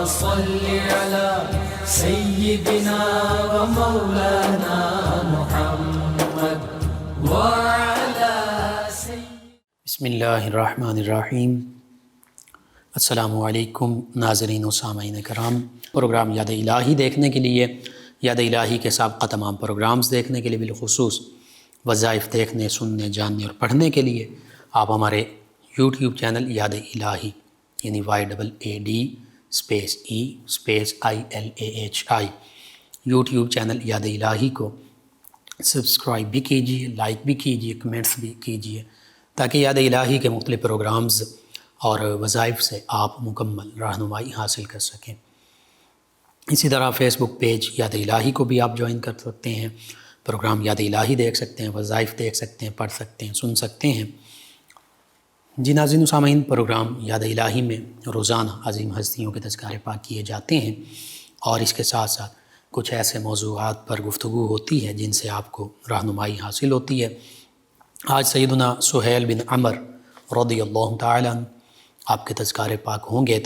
صل على سيدنا ومولانا محمد وعلى بسم اللہ الرحمن الرحیم۔ السلام علیکم ناظرین و سامعین کرام۔ پروگرام یاد الہی دیکھنے کے لیے، یاد الہی کے سابقہ تمام پروگرامز دیکھنے کے لیے، بالخصوص وظائف دیکھنے، سننے، جاننے اور پڑھنے کے لیے آپ ہمارے یوٹیوب چینل یاد الہی یعنی YADE_E_ILAHI یوٹیوب چینل یاد الہی کو سبسکرائب بھی کیجیے، لائک بھی کیجیے، کمنٹس بھی کیجیے، تاکہ یاد الہی کے مختلف پروگرامز اور وظائف سے آپ مکمل رہنمائی حاصل کر سکیں۔ اسی طرح فیس بک پیج یاد الہی کو بھی آپ جوائن کر سکتے ہیں، پروگرام یاد الہی دیکھ سکتے ہیں، وظائف دیکھ سکتے ہیں، پڑھ سکتے ہیں، سن سکتے ہیں۔ جی ناظرین و سامعین، پروگرام یاد الہی میں روزانہ عظیم ہستیوں کے تذکرے پاک کیے جاتے ہیں، اور اس کے ساتھ ساتھ کچھ ایسے موضوعات پر گفتگو ہوتی ہے جن سے آپ کو رہنمائی حاصل ہوتی ہے۔ آج سیدنا سہیل بن عمر رضی اللہ تعالیٰ عنہ آپ کے تذکرے پاک ہوں گے۔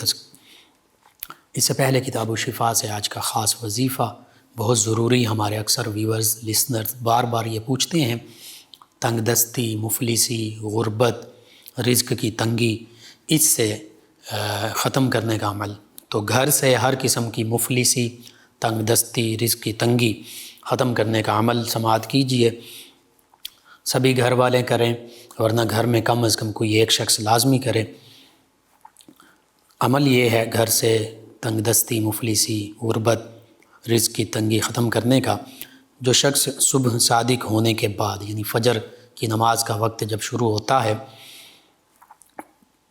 اس سے پہلے کتاب و شفا سے آج کا خاص وظیفہ بہت ضروری، ہمارے اکثر ویورز، لسنرز بار بار یہ پوچھتے ہیں، تنگ دستی، مفلسی، غربت، رزق کی تنگی، اس سے ختم کرنے کا عمل۔ تو گھر سے ہر قسم کی مفلسی، تنگ دستی، رزق کی تنگی ختم کرنے کا عمل سماعت کیجئے، سبھی گھر والے کریں، ورنہ گھر میں کم از کم کوئی ایک شخص لازمی کرے۔ عمل یہ ہے گھر سے تنگ دستی، مفلسی، غربت، رزق کی تنگی ختم کرنے کا۔ جو شخص صبح صادق ہونے کے بعد یعنی فجر کی نماز کا وقت جب شروع ہوتا ہے،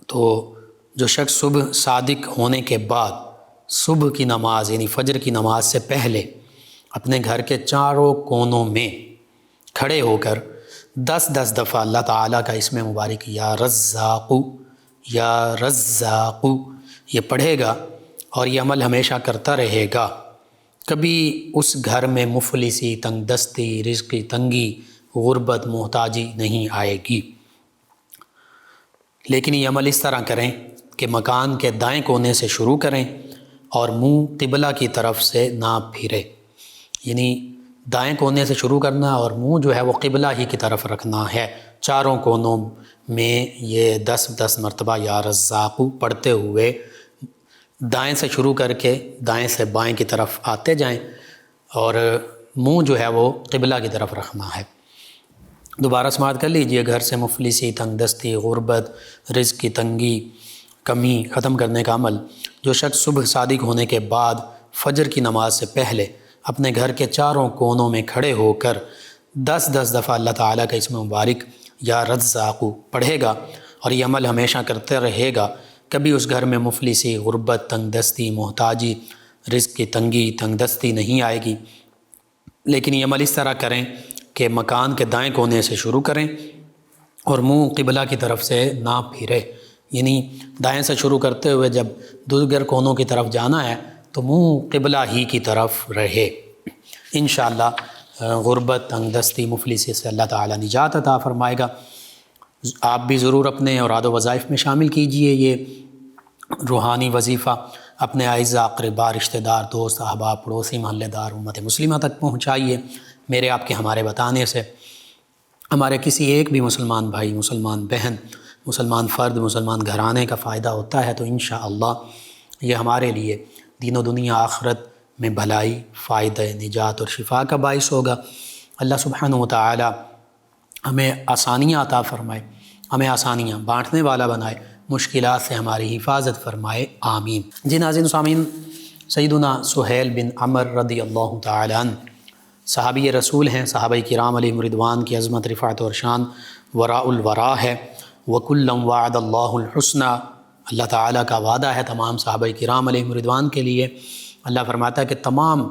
تو جو شخص صبح صادق ہونے کے بعد صبح کی نماز یعنی فجر کی نماز سے پہلے اپنے گھر کے چاروں کونوں میں کھڑے ہو کر 10 دفعہ اللہ تعالیٰ کا اسم مبارک یا رزاق یا رزاق یہ پڑھے گا، اور یہ عمل ہمیشہ کرتا رہے گا، کبھی اس گھر میں مفلسی، تنگ دستی، رزق کی تنگی، غربت، محتاجی نہیں آئے گی۔ لیکن یہ عمل اس طرح کریں کہ مکان کے دائیں کونے سے شروع کریں اور منہ قبلہ کی طرف سے نہ پھرے، یعنی دائیں کونے سے شروع کرنا اور منہ جو ہے وہ قبلہ ہی کی طرف رکھنا ہے۔ چاروں کونوں میں یہ 10 مرتبہ یا رزاق پڑھتے ہوئے دائیں سے شروع کر کے دائیں سے بائیں کی طرف آتے جائیں، اور منہ جو ہے وہ قبلہ کی طرف رکھنا ہے۔ دوبارہ سماعت کر لیجئے۔ گھر سے مفلسی، تنگ دستی، غربت، رزق کی تنگی، کمی ختم کرنے کا عمل جو شخص صبح صادق ہونے کے بعد فجر کی نماز سے پہلے اپنے گھر کے چاروں کونوں میں کھڑے ہو کر 10 دفعہ اللہ تعالیٰ کا اسم مبارک یا رزاق پڑھے گا، اور یہ عمل ہمیشہ کرتے رہے گا، کبھی اس گھر میں مفلسی، غربت، تنگ دستی، محتاجی، رزق کی تنگی، تنگ دستی نہیں آئے گی۔ لیکن یہ عمل اس طرح کریں کہ مکان کے دائیں کونے سے شروع کریں اور منہ قبلہ کی طرف سے نہ پھرے، یعنی دائیں سے شروع کرتے ہوئے جب دیگر کونوں کی طرف جانا ہے تو منہ قبلہ ہی کی طرف رہے۔ انشاءاللہ غربت، تنگ دستی، مفلسی سے اللہ تعالیٰ نجات عطا فرمائے گا۔ آپ بھی ضرور اپنے اوراد و وظائف میں شامل کیجئے یہ روحانی وظیفہ، اپنے اعزاء، اقرباء، رشتہ دار، دوست، احباب، پڑوسی، محلے دار، امت مسلمہ تک پہنچائیے۔ میرے آپ کے ہمارے بتانے سے ہمارے کسی ایک بھی مسلمان بھائی، مسلمان بہن، مسلمان فرد، مسلمان گھرانے کا فائدہ ہوتا ہے تو انشاءاللہ یہ ہمارے لیے دین و دنیا آخرت میں بھلائی، فائدہ، نجات اور شفا کا باعث ہوگا۔ اللہ سبحانہ و تعالی ہمیں آسانیاں عطا فرمائے، ہمیں آسانیاں بانٹنے والا بنائے، مشکلات سے ہماری حفاظت فرمائے، آمین۔ جی ناظرین و سامعین، سیدنا سہیل بن عمر رضی اللہ تعالی عنہ صحابی رسول ہیں، صحابہ کرام علیہم رضوان کی عظمت، رفعت اور شان وراء الورا ہے۔ وَكُلًّا وَعَدَ اللَّهُ الْحُسْنَى، اللہ تعالیٰ کا وعدہ ہے تمام صحابہ کرام علیہم رضوان کے لیے۔ اللہ فرماتا ہے کہ تمام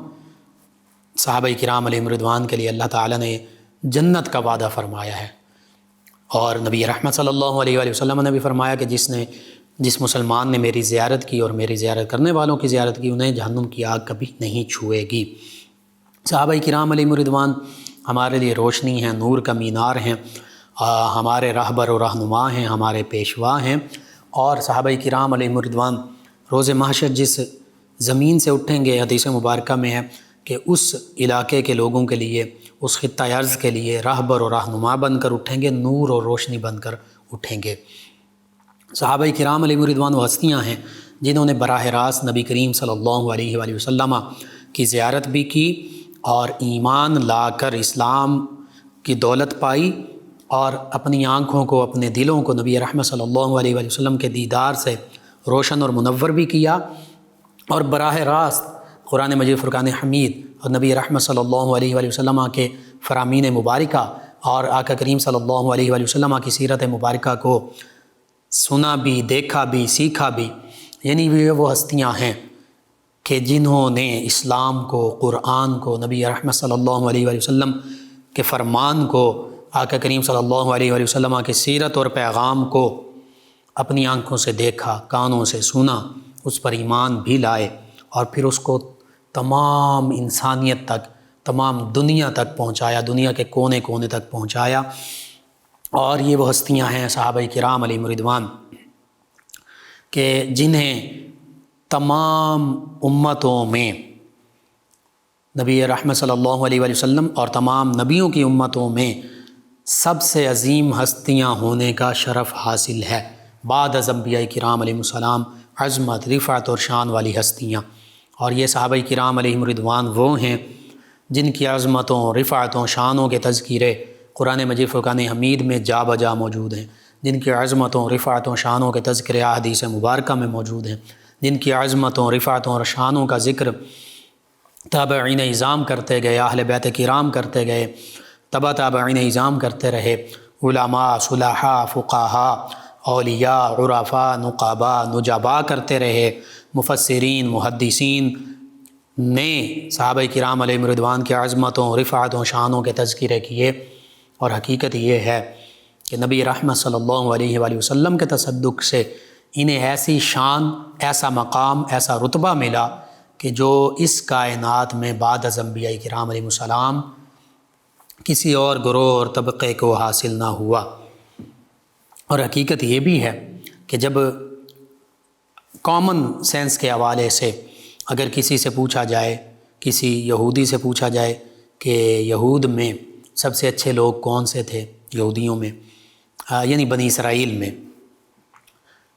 صحابہ کرام علیہم رضوان کے لیے اللہ تعالیٰ نے جنت کا وعدہ فرمایا ہے، اور نبی رحمت صلی اللہ علیہ وآلہ وسلم نے بھی فرمایا کہ جس مسلمان نے میری زیارت کی اور میری زیارت کرنے والوں کی زیارت کی، انہیں جہنم کی آگ کبھی نہیں چھوئے گی۔ صحابہ کرام علیہم رضوان ہمارے لیے روشنی ہیں، نور کا مینار ہیں، ہمارے رہبر و رہنما ہیں، ہمارے پیشوا ہیں، اور صحابہ کرام علیہم رضوان روز محشر جس زمین سے اٹھیں گے، حدیث مبارکہ میں ہے کہ اس علاقے کے لوگوں کے لیے، اس خطہ ارض کے لیے راہبر اور رہنما بن کر اٹھیں گے، نور اور روشنی بن کر اٹھیں گے۔ صحابہ کرام علیہم الرضوان وہ ہستیاں ہیں جنہوں نے براہ راست نبی کریم صلی اللہ علیہ وآلہ وسلم کی زیارت بھی کی اور ایمان لا کر اسلام کی دولت پائی، اور اپنی آنکھوں کو، اپنے دلوں کو نبی رحمت صلی اللہ علیہ وآلہ وسلم کے دیدار سے روشن اور منور بھی کیا، اور براہ راست قرآن مجید فرقان حمید اور نبی رحمت صلی اللہ علیہ وآلہ وسلم کے فرامین مبارکہ اور آقا کریم صلی اللہ علیہ وآلہ وسلم کی سیرت مبارکہ کو سنا بھی، دیکھا بھی، سیکھا بھی۔ یعنی وہ ہستیاں ہیں کہ جنہوں نے اسلام کو، قرآن کو، نبی رحمت صلی اللہ علیہ وآلہ وسلم کے فرمان کو، آقا کریم صلی اللہ علیہ وآلہ وسلم کی سیرت اور پیغام کو اپنی آنکھوں سے دیکھا، کانوں سے سنا، اس پر ایمان بھی لائے، اور پھر اس کو تمام انسانیت تک، تمام دنیا تک پہنچایا، دنیا کے کونے کونے تک پہنچایا۔ اور یہ وہ ہستیاں ہیں صحابہ کرام علیہم الرضوان کہ جنہیں تمام امتوں میں نبی رحمت صلی اللہ علیہ وآلہ وسلم اور تمام نبیوں کی امتوں میں سب سے عظیم ہستیاں ہونے کا شرف حاصل ہے، بعد از انبیاء کرام علیہ السلام، عظمت، رفعت اور شان والی ہستیاں۔ اور یہ صحابہ کرام علیہم الرضوان وہ ہیں جن کی عظمتوں، رفعتوں، شانوں کے تذکیرے قرآن مجید فرقان حمید میں جا بجا موجود ہیں، جن کی عظمتوں، رفعتوں، شانوں کے تذکرے احادیث مبارکہ میں موجود ہیں، جن کی عظمتوں، رفعتوں اور شانوں کا ذکر تابعین اعظام کرتے گئے، اہل بیت کرام کرتے گئے، تبع تابعین اعظام کرتے رہے، علماء، صلحاء، فقہاء، اولیاء، عرفاء، نقباء، نجباء کرتے رہے، مفسرین، محدثین نے صحابہ کرام علیہم الرضوان کی عظمتوں، رفعتوں، شانوں کے تذکرے کیے۔ اور حقیقت یہ ہے کہ نبی رحمت صلی اللہ علیہ وآلہ وسلم کے تصدق سے انہیں ایسی شان، ایسا مقام، ایسا رتبہ ملا کہ جو اس کائنات میں بعد از انبیاء کرام علیہ السلام کسی اور گروہ اور طبقے کو حاصل نہ ہوا۔ اور حقیقت یہ بھی ہے کہ جب کامن سینس کے حوالے سے اگر کسی سے پوچھا جائے، کسی یہودی سے پوچھا جائے کہ یہود میں سب سے اچھے لوگ کون سے تھے، یہودیوں میں یعنی بنی اسرائیل میں،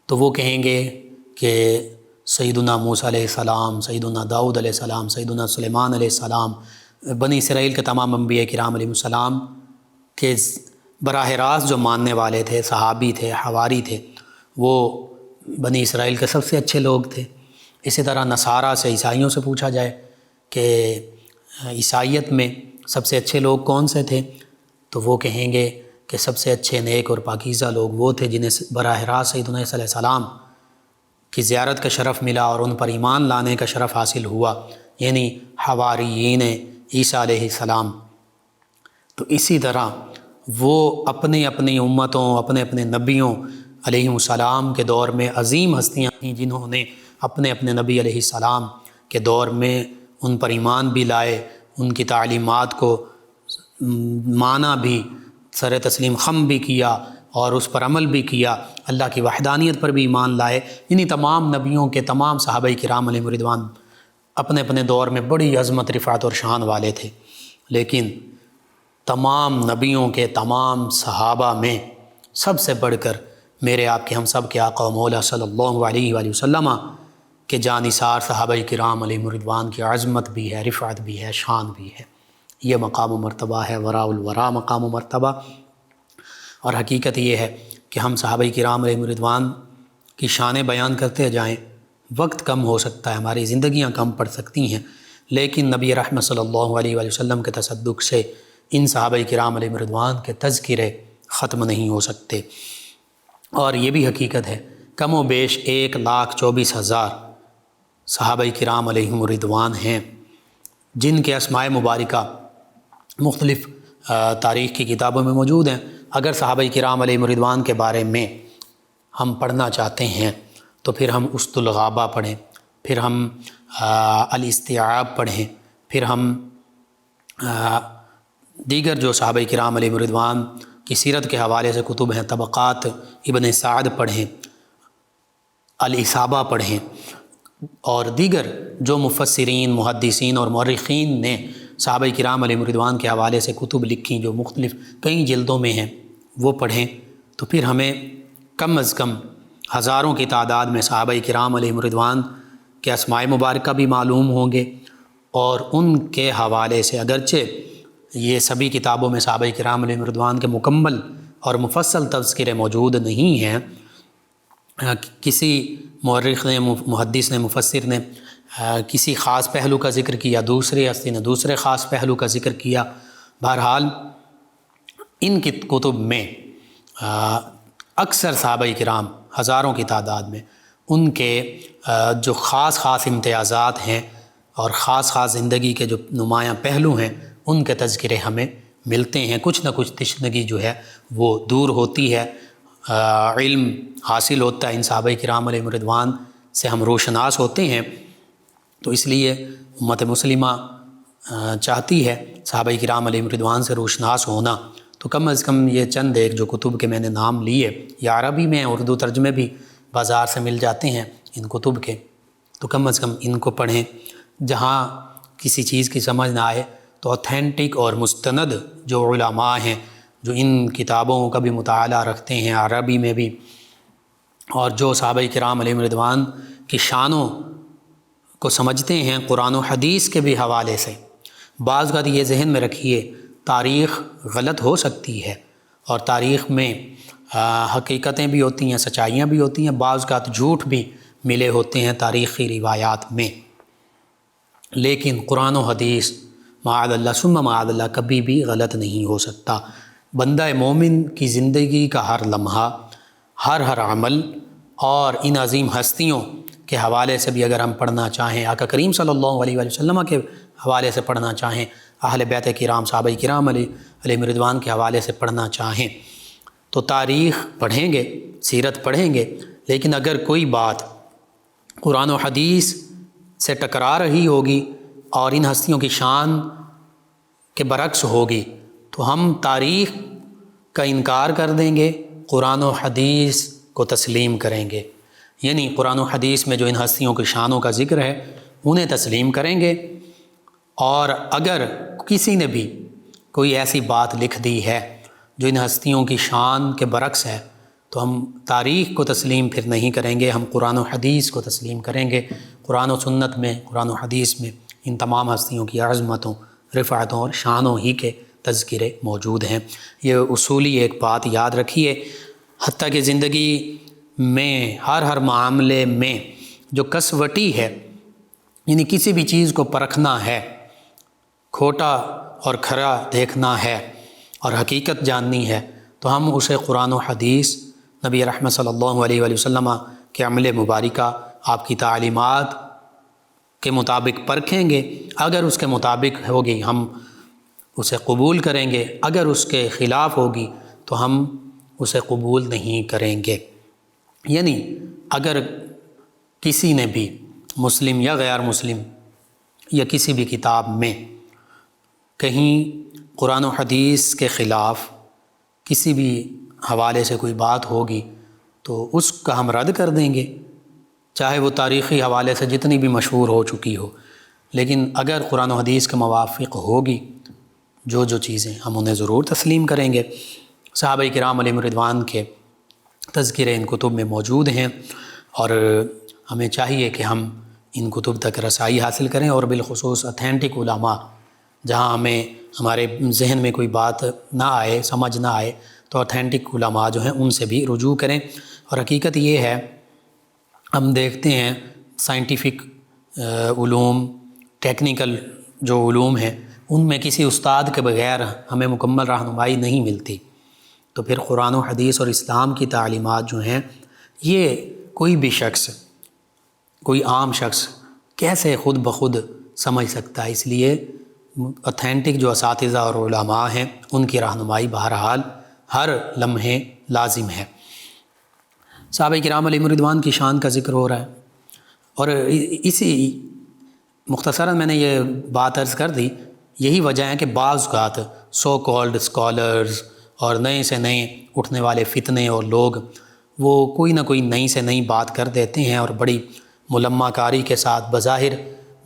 تو وہ کہیں گے کہ سیدنا موسیٰ علیہ السلام، سیدنا داؤد علیہ السلام، سیدنا سلیمان علیہ السلام، بنی اسرائیل کے تمام انبیاء کرام علیہ السلام کے براہ راست جو ماننے والے تھے، صحابی تھے، حواری تھے، وہ بنی اسرائیل کے سب سے اچھے لوگ تھے۔ اسی طرح نصارہ سے، عیسائیوں سے پوچھا جائے کہ عیسائیت میں سب سے اچھے لوگ کون سے تھے، تو وہ کہیں گے کہ سب سے اچھے نیک اور پاکیزہ لوگ وہ تھے جنہیں براہ راست سیدنا عیسیٰ علیہ السلام کی زیارت کا شرف ملا اور ان پر ایمان لانے کا شرف حاصل ہوا، یعنی حواریین عیسیٰ علیہ السلام۔ تو اسی طرح وہ اپنی اپنی امتوں، اپنے اپنے نبیوں علیہ السلام کے دور میں عظیم ہستیاں تھیں جنہوں نے اپنے اپنے نبی علیہ السلام کے دور میں ان پر ایمان بھی لائے، ان کی تعلیمات کو مانا بھی، سر تسلیم خم بھی کیا اور اس پر عمل بھی کیا، اللہ کی وحدانیت پر بھی ایمان لائے۔ انہی تمام نبیوں کے تمام صحابہ کرام علیہم الرضوان اپنے اپنے دور میں بڑی عظمت، رفعت اور شان والے تھے، لیکن تمام نبیوں کے تمام صحابہ میں سب سے بڑھ کر میرے آپ کے ہم سب کے آقا و مولا صلی اللہ علیہ وآلہ وسلم کے جانثار صحابہ کرام علیہم الرضوان کی عظمت بھی ہے، رفعت بھی ہے، شان بھی ہے۔ یہ مقام و مرتبہ ہے، وراء الورا مقام و مرتبہ۔ اور حقیقت یہ ہے کہ ہم صحابہ کرام علیہم الرضوان کی شانیں بیان کرتے جائیں، وقت کم ہو سکتا ہے، ہماری زندگیاں کم پڑ سکتی ہیں، لیکن نبی رحمت صلی اللہ علیہ وآلہ وسلم کے تصدق سے ان صحابہ کرام علیہم الرضوان کے تذکرے ختم نہیں ہو سکتے۔ اور یہ بھی حقیقت ہے کم و بیش 1,24,000 صحابہ کرام علیہم الرضوان ہیں جن کے اسماء مبارکہ مختلف تاریخ کی کتابوں میں موجود ہیں۔ اگر صحابہ کرام علیہم الرضوان کے بارے میں ہم پڑھنا چاہتے ہیں تو پھر ہم اسد الغابہ پڑھیں، پھر ہم الاستیعاب پڑھیں، پھر ہم دیگر جو صحابہ کرام علیہم الرضوان کی سیرت کے حوالے سے کتب ہیں، طبقات ابن سعد پڑھیں، الاصابہ پڑھیں، اور دیگر جو مفسرین، محدثین اور مورخین نے صحابہ کرام علیہم رضوان کے حوالے سے کتب لکھی جو مختلف کئی جلدوں میں ہیں، وہ پڑھیں تو پھر ہمیں کم از کم ہزاروں کی تعداد میں صحابہ کرام علیہم رضوان کے اسماء مبارکہ بھی معلوم ہوں گے، اور ان کے حوالے سے اگرچہ یہ سبھی کتابوں میں صحابہ کرام علیہم رضوان کے مکمل اور مفصل تذکرے موجود نہیں ہیں، کسی مورخ نے، محدث نے، مفسر نے کسی خاص پہلو کا ذکر کیا، دوسرے ہستی نے دوسرے خاص پہلو کا ذکر کیا، بہرحال ان کی کتب میں اکثر صحابہ کرام ہزاروں کی تعداد میں ان کے جو خاص خاص امتیازات ہیں اور خاص خاص زندگی کے جو نمایاں پہلو ہیں ان کے تذکرے ہمیں ملتے ہیں۔ کچھ نہ کچھ تشنگی جو ہے وہ دور ہوتی ہے، علم حاصل ہوتا ہے، ان صحابہ کرام علیہم رضوان سے ہم روشناس ہوتے ہیں۔ تو اس لیے امت مسلمہ چاہتی ہے صحابہ کرام علیہم رضوان سے روشناس ہونا، تو کم از کم یہ چند ایک جو کتب کے میں نے نام لیے، یا عربی میں اردو ترجمے بھی بازار سے مل جاتے ہیں ان کتب کے، تو کم از کم ان کو پڑھیں۔ جہاں کسی چیز کی سمجھ نہ آئے تو اوتھینٹک اور مستند جو علماء ہیں جو ان کتابوں کا بھی مطالعہ رکھتے ہیں عربی میں بھی، اور جو صحابہ کرام علیہم رضوان کی شانوں کو سمجھتے ہیں قرآن و حدیث کے بھی حوالے سے۔ بعض اوقات یہ ذہن میں رکھیے تاریخ غلط ہو سکتی ہے، اور تاریخ میں حقیقتیں بھی ہوتی ہیں، سچائیاں بھی ہوتی ہیں، بعض اوقات جھوٹ بھی ملے ہوتے ہیں تاریخی روایات میں، لیکن قرآن و حدیث معاذ اللہ ثم معاذ اللہ کبھی بھی غلط نہیں ہو سکتا۔ بندہ مومن کی زندگی کا ہر لمحہ، ہر عمل، اور ان عظیم ہستیوں کے حوالے سے بھی اگر ہم پڑھنا چاہیں، آقا کریم صلی اللہ علیہ وآلہ وسلم کے حوالے سے پڑھنا چاہیں، اہل بیت کرام صحابہ کرام علیہم رضوان کے حوالے سے پڑھنا چاہیں، تو تاریخ پڑھیں گے، سیرت پڑھیں گے، لیکن اگر کوئی بات قرآن و حدیث سے ٹکرا رہی ہوگی اور ان ہستیوں کی شان کے برعکس ہوگی تو ہم تاریخ کا انکار کر دیں گے، قرآن و حدیث کو تسلیم کریں گے۔ یعنی قرآن و حدیث میں جو ان ہستیوں کی شانوں کا ذکر ہے انہیں تسلیم کریں گے، اور اگر کسی نے بھی کوئی ایسی بات لکھ دی ہے جو ان ہستیوں کی شان کے برعکس ہے تو ہم تاریخ کو تسلیم پھر نہیں کریں گے، ہم قرآن و حدیث کو تسلیم کریں گے۔ قرآن و سنت میں، قرآن و حدیث میں ان تمام ہستیوں کی عظمتوں، رفعتوں اور شانوں ہی کے تذکرے موجود ہیں۔ یہ اصولی ایک بات یاد رکھیے، حتیٰ کہ زندگی میں ہر معاملے میں جو کسوٹی ہے، یعنی کسی بھی چیز کو پرکھنا ہے، کھوٹا اور کھرا دیکھنا ہے اور حقیقت جاننی ہے، تو ہم اسے قرآن و حدیث، نبی رحمت صلی اللہ علیہ وآلہ وسلم کے عمل مبارکہ، آپ کی تعلیمات کے مطابق پرکھیں گے۔ اگر اس کے مطابق ہوگی ہم اسے قبول کریں گے، اگر اس کے خلاف ہوگی تو ہم اسے قبول نہیں کریں گے۔ یعنی اگر کسی نے بھی مسلم یا غیر مسلم یا کسی بھی کتاب میں کہیں قرآن و حدیث کے خلاف کسی بھی حوالے سے کوئی بات ہوگی تو اس کا ہم رد کر دیں گے، چاہے وہ تاریخی حوالے سے جتنی بھی مشہور ہو چکی ہو، لیکن اگر قرآن و حدیث کے موافق ہوگی جو چیزیں، ہم انہیں ضرور تسلیم کریں گے۔ صحابہ کرام علیہم رضوان کے تذکرے ان کتب میں موجود ہیں، اور ہمیں چاہیے کہ ہم ان کتب تک رسائی حاصل کریں، اور بالخصوص اتھینٹک علماء، جہاں ہمیں ہمارے ذہن میں کوئی بات نہ آئے، سمجھ نہ آئے، تو اتھینٹک علماء جو ہیں ان سے بھی رجوع کریں۔ اور حقیقت یہ ہے، ہم دیکھتے ہیں سائنٹیفک علوم، ٹیکنیکل جو علوم ہیں، ان میں کسی استاد کے بغیر ہمیں مکمل رہنمائی نہیں ملتی، تو پھر قرآن و حدیث اور اسلام کی تعلیمات جو ہیں یہ کوئی بھی شخص، کوئی عام شخص کیسے خود بخود سمجھ سکتا ہے؟ اس لیے اتھینٹک جو اساتذہ اور علماء ہیں ان کی رہنمائی بہرحال ہر لمحے لازم ہے۔ صحابہ کرام علیہم رضوان کی شان کا ذکر ہو رہا ہے، اور اسی مختصراً میں نے یہ بات عرض کر دی، یہی وجہ ہے کہ بعض اوقات سو کالڈ اسکالرز اور نئے سے نئے اٹھنے والے فتنے اور لوگ وہ کوئی نہ کوئی نئی سے نئی بات کر دیتے ہیں اور بڑی ملمہ کاری کے ساتھ بظاہر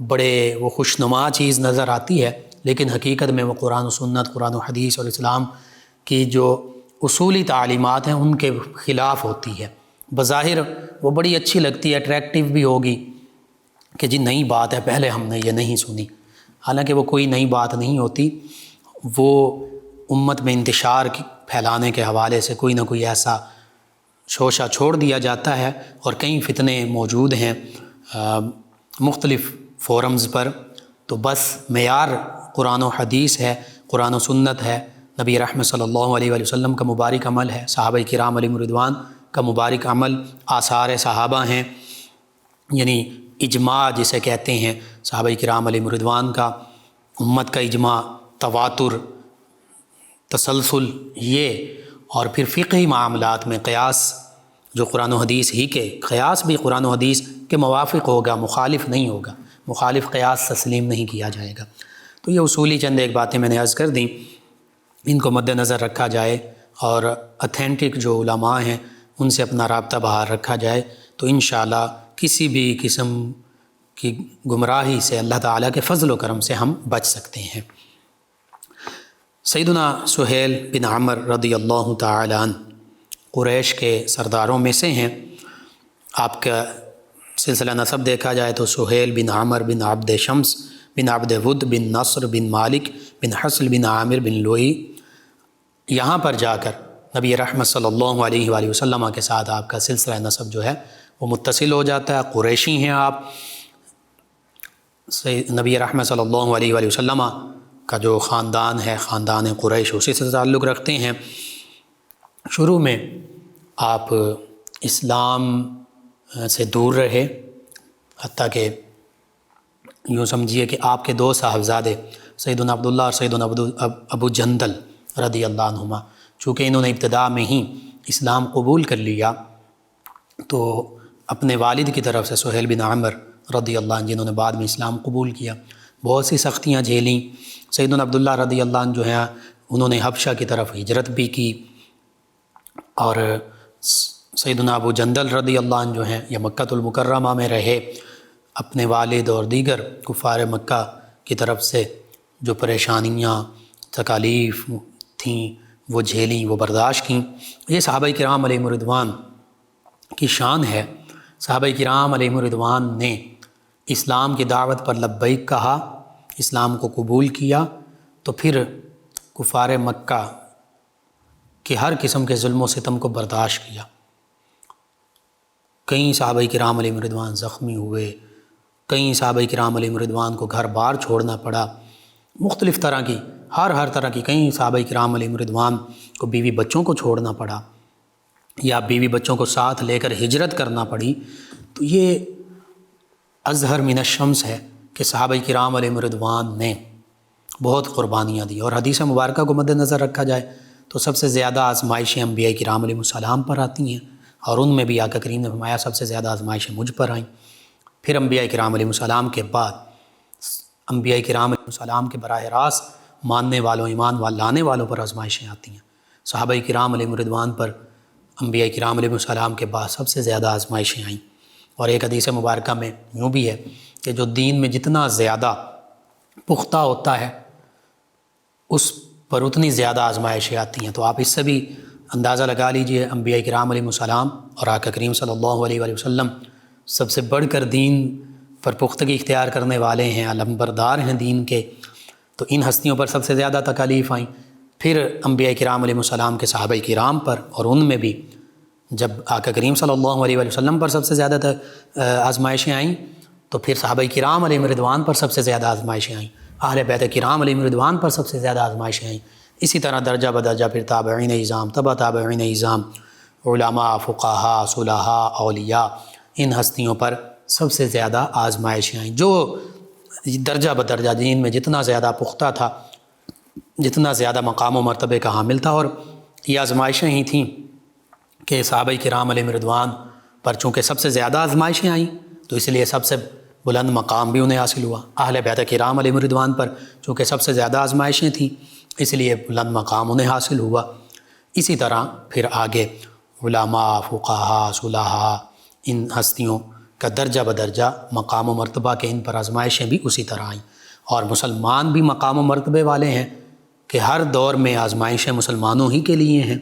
بڑے وہ خوشنما چیز نظر آتی ہے، لیکن حقیقت میں وہ قرآن و سنت، قرآن و حدیث اور اسلام کی جو اصولی تعلیمات ہیں ان کے خلاف ہوتی ہے۔ بظاہر وہ بڑی اچھی لگتی ہے، اٹریکٹیو بھی ہوگی کہ جی نئی بات ہے، پہلے ہم نے یہ نہیں سنی، حالانکہ وہ کوئی نئی بات نہیں ہوتی، وہ امت میں انتشار پھیلانے کے حوالے سے کوئی نہ کوئی ایسا شوشہ چھوڑ دیا جاتا ہے، اور کئی فتنے موجود ہیں مختلف فورمز پر، تو بس معیار قرآن و حدیث ہے، قرآن و سنت ہے، نبی رحمت صلی اللہ علیہ وآلہ وسلم کا مبارک عمل ہے، صحابہ کرام علیہم رضوان کا مبارک عمل، آثار صحابہ ہیں، یعنی اجماع جسے کہتے ہیں صحابہ کرام علیہم رضوان کا، امت کا اجماع، تواتر، تسلسل، یہ، اور پھر فقہی معاملات میں قیاس جو قرآن و حدیث ہی کے، قیاس بھی قرآن و حدیث کے موافق ہوگا، مخالف نہیں ہوگا، مخالف قیاس تسلیم نہیں کیا جائے گا۔ تو یہ اصولی چند ایک باتیں میں نے عرض کر دیں، ان کو مد نظر رکھا جائے اور اتھینٹک جو علماء ہیں ان سے اپنا رابطہ بحال رکھا جائے، تو انشاءاللہ کسی بھی قسم کی گمراہی سے اللہ تعالیٰ کے فضل و کرم سے ہم بچ سکتے ہیں۔ سیدنا سہیل بن عمر رضی اللہ تعالی عنہ قریش کے سرداروں میں سے ہیں۔ آپ کا سلسلہ نسب دیکھا جائے تو سہیل بن عمر بن عبد شمس بن عبد ود بن نصر بن مالک بن حصل بن عامر بن لوئی، یہاں پر جا کر نبی رحمت صلی اللہ علیہ وآلہ وسلم کے ساتھ آپ کا سلسلہ نسب جو ہے وہ متصل ہو جاتا ہے، قریشی ہیں آپ، نبی رحمت صلی اللہ علیہ وآلہ وسلم کا جو خاندان ہے، خاندان قریش، اسی سے تعلق رکھتے ہیں۔ شروع میں آپ اسلام سے دور رہے، حتیٰ کہ یوں سمجھیے کہ آپ کے دو صاحبزادے سیدنا عبداللہ اور سیدنا ابو جندل رضی اللہ عنہما، چونکہ انہوں نے ابتداء میں ہی اسلام قبول کر لیا، تو اپنے والد کی طرف سے سہیل بن عمر رضی اللہ عنہ جنہوں نے بعد میں اسلام قبول کیا، بہت سی سختیاں جھیلیں۔ سیدنا عبداللہ رضی اللہ عنہ جو ہیں انہوں نے حبشہ کی طرف ہجرت بھی کی، اور سیدنا ابو جندل رضی اللہ عنہ جو ہیں یہ مکہ المکرمہ میں رہے، اپنے والد اور دیگر کفار مکہ کی طرف سے جو پریشانیاں، تکالیف تھیں وہ جھیلیں، وہ برداشت کیں۔ یہ صحابہ کرام علیہم رضوان کی شان ہے۔ صحابہ کرام علیہم رضوان نے اسلام کی دعوت پر لبیک کہا، اسلام کو قبول کیا، تو پھر کفار مکہ کے ہر قسم کے ظلم و ستم کو برداشت کیا۔ کئی صحابہ کرام علیہم رضوان زخمی ہوئے، کئی صحابہ کرام علیہم رضوان کو گھر بار چھوڑنا پڑا، مختلف طرح کی ہر طرح کی، کئی صحابہ کرام علیہم رضوان کو بیوی بچوں کو چھوڑنا پڑا یا بیوی بچوں کو ساتھ لے کر ہجرت کرنا پڑی۔ تو یہ اظہر من الشمس ہے کہ صحابہ کرام علیہم رضوان نے بہت قربانیاں دی، اور حدیث مبارکہ کو مد نظر رکھا جائے تو سب سے زیادہ آزمائشیں انبیاء کرام علیہ السلام پر آتی ہیں، اور ان میں بھی آقا کریم نے فرمایا سب سے زیادہ آزمائشیں مجھ پر آئیں۔ پھر انبیاء کرام علیہ السلام کے بعد انبیاء کرام علیہ السلام کے براہ راست ماننے والوں، ایمان لانے والوں پر آزمائشیں آتی ہیں۔ صحابہ کرام علیہ رضوان پر انبیاء کرام علیہ السلام کے بعد سب سے زیادہ آزمائشیں آئیں، اور ایک حدیث مبارکہ میں یوں بھی ہے کہ جو دین میں جتنا زیادہ پختہ ہوتا ہے اس پر اتنی زیادہ آزمائشیں آتی ہیں۔ تو آپ اس سے بھی اندازہ لگا لیجئے، انبیاء کرام علیہ السلام اور آقا کریم صلی اللہ علیہ وآلہ وسلم سب سے بڑھ کر دین پر پختگی اختیار کرنے والے ہیں، علمبردار ہیں دین کے، تو ان ہستیوں پر سب سے زیادہ تکالیف آئیں۔ پھر انبیاء کرام علیہ السلام کے صحابہ کرام پر، اور ان میں بھی جب آقا کریم صلی اللہ علیہ وآلہ وسلم پر سب سے زیادہ آزمائشیں آئیں، تو پھر صحابہ کرام علیہ رضوان پر سب سے زیادہ آزمائشیں آئیں، اہل بیت کرام علیہ رضوان پر سب سے زیادہ آزمائشیں آئیں۔ اسی طرح درجہ بدرجہ پھر تابعین اعظام، تبع تابعین اعظام، علماء، فقہاء، صلحاء، اولیاء، ان ہستیوں پر سب سے زیادہ آزمائشیں آئیں۔ جو درجہ بدرجہ دین میں جتنا زیادہ پختہ تھا، جتنا زیادہ مقام و مرتبے کا حامل تھا، اور یہ آزمائشیں ہی تھیں کہ صحابہ کرام علیہ رضوان پر چونکہ سب سے زیادہ آزمائشیں آئیں تو اس لیے سب سے بلند مقام بھی انہیں حاصل ہوا۔ اہل بیت کرام علیہ رضوان پر چونکہ سب سے زیادہ آزمائشیں تھیں اس لیے بلند مقام انہیں حاصل ہوا۔ اسی طرح پھر آگے علماء، فقہاء، صلحاء، ان ہستیوں کا درجہ بدرجہ مقام و مرتبہ کے ان پر آزمائشیں بھی اسی طرح آئیں، اور مسلمان بھی مقام و مرتبے والے ہیں کہ ہر دور میں آزمائشیں مسلمانوں ہی کے لیے ہیں،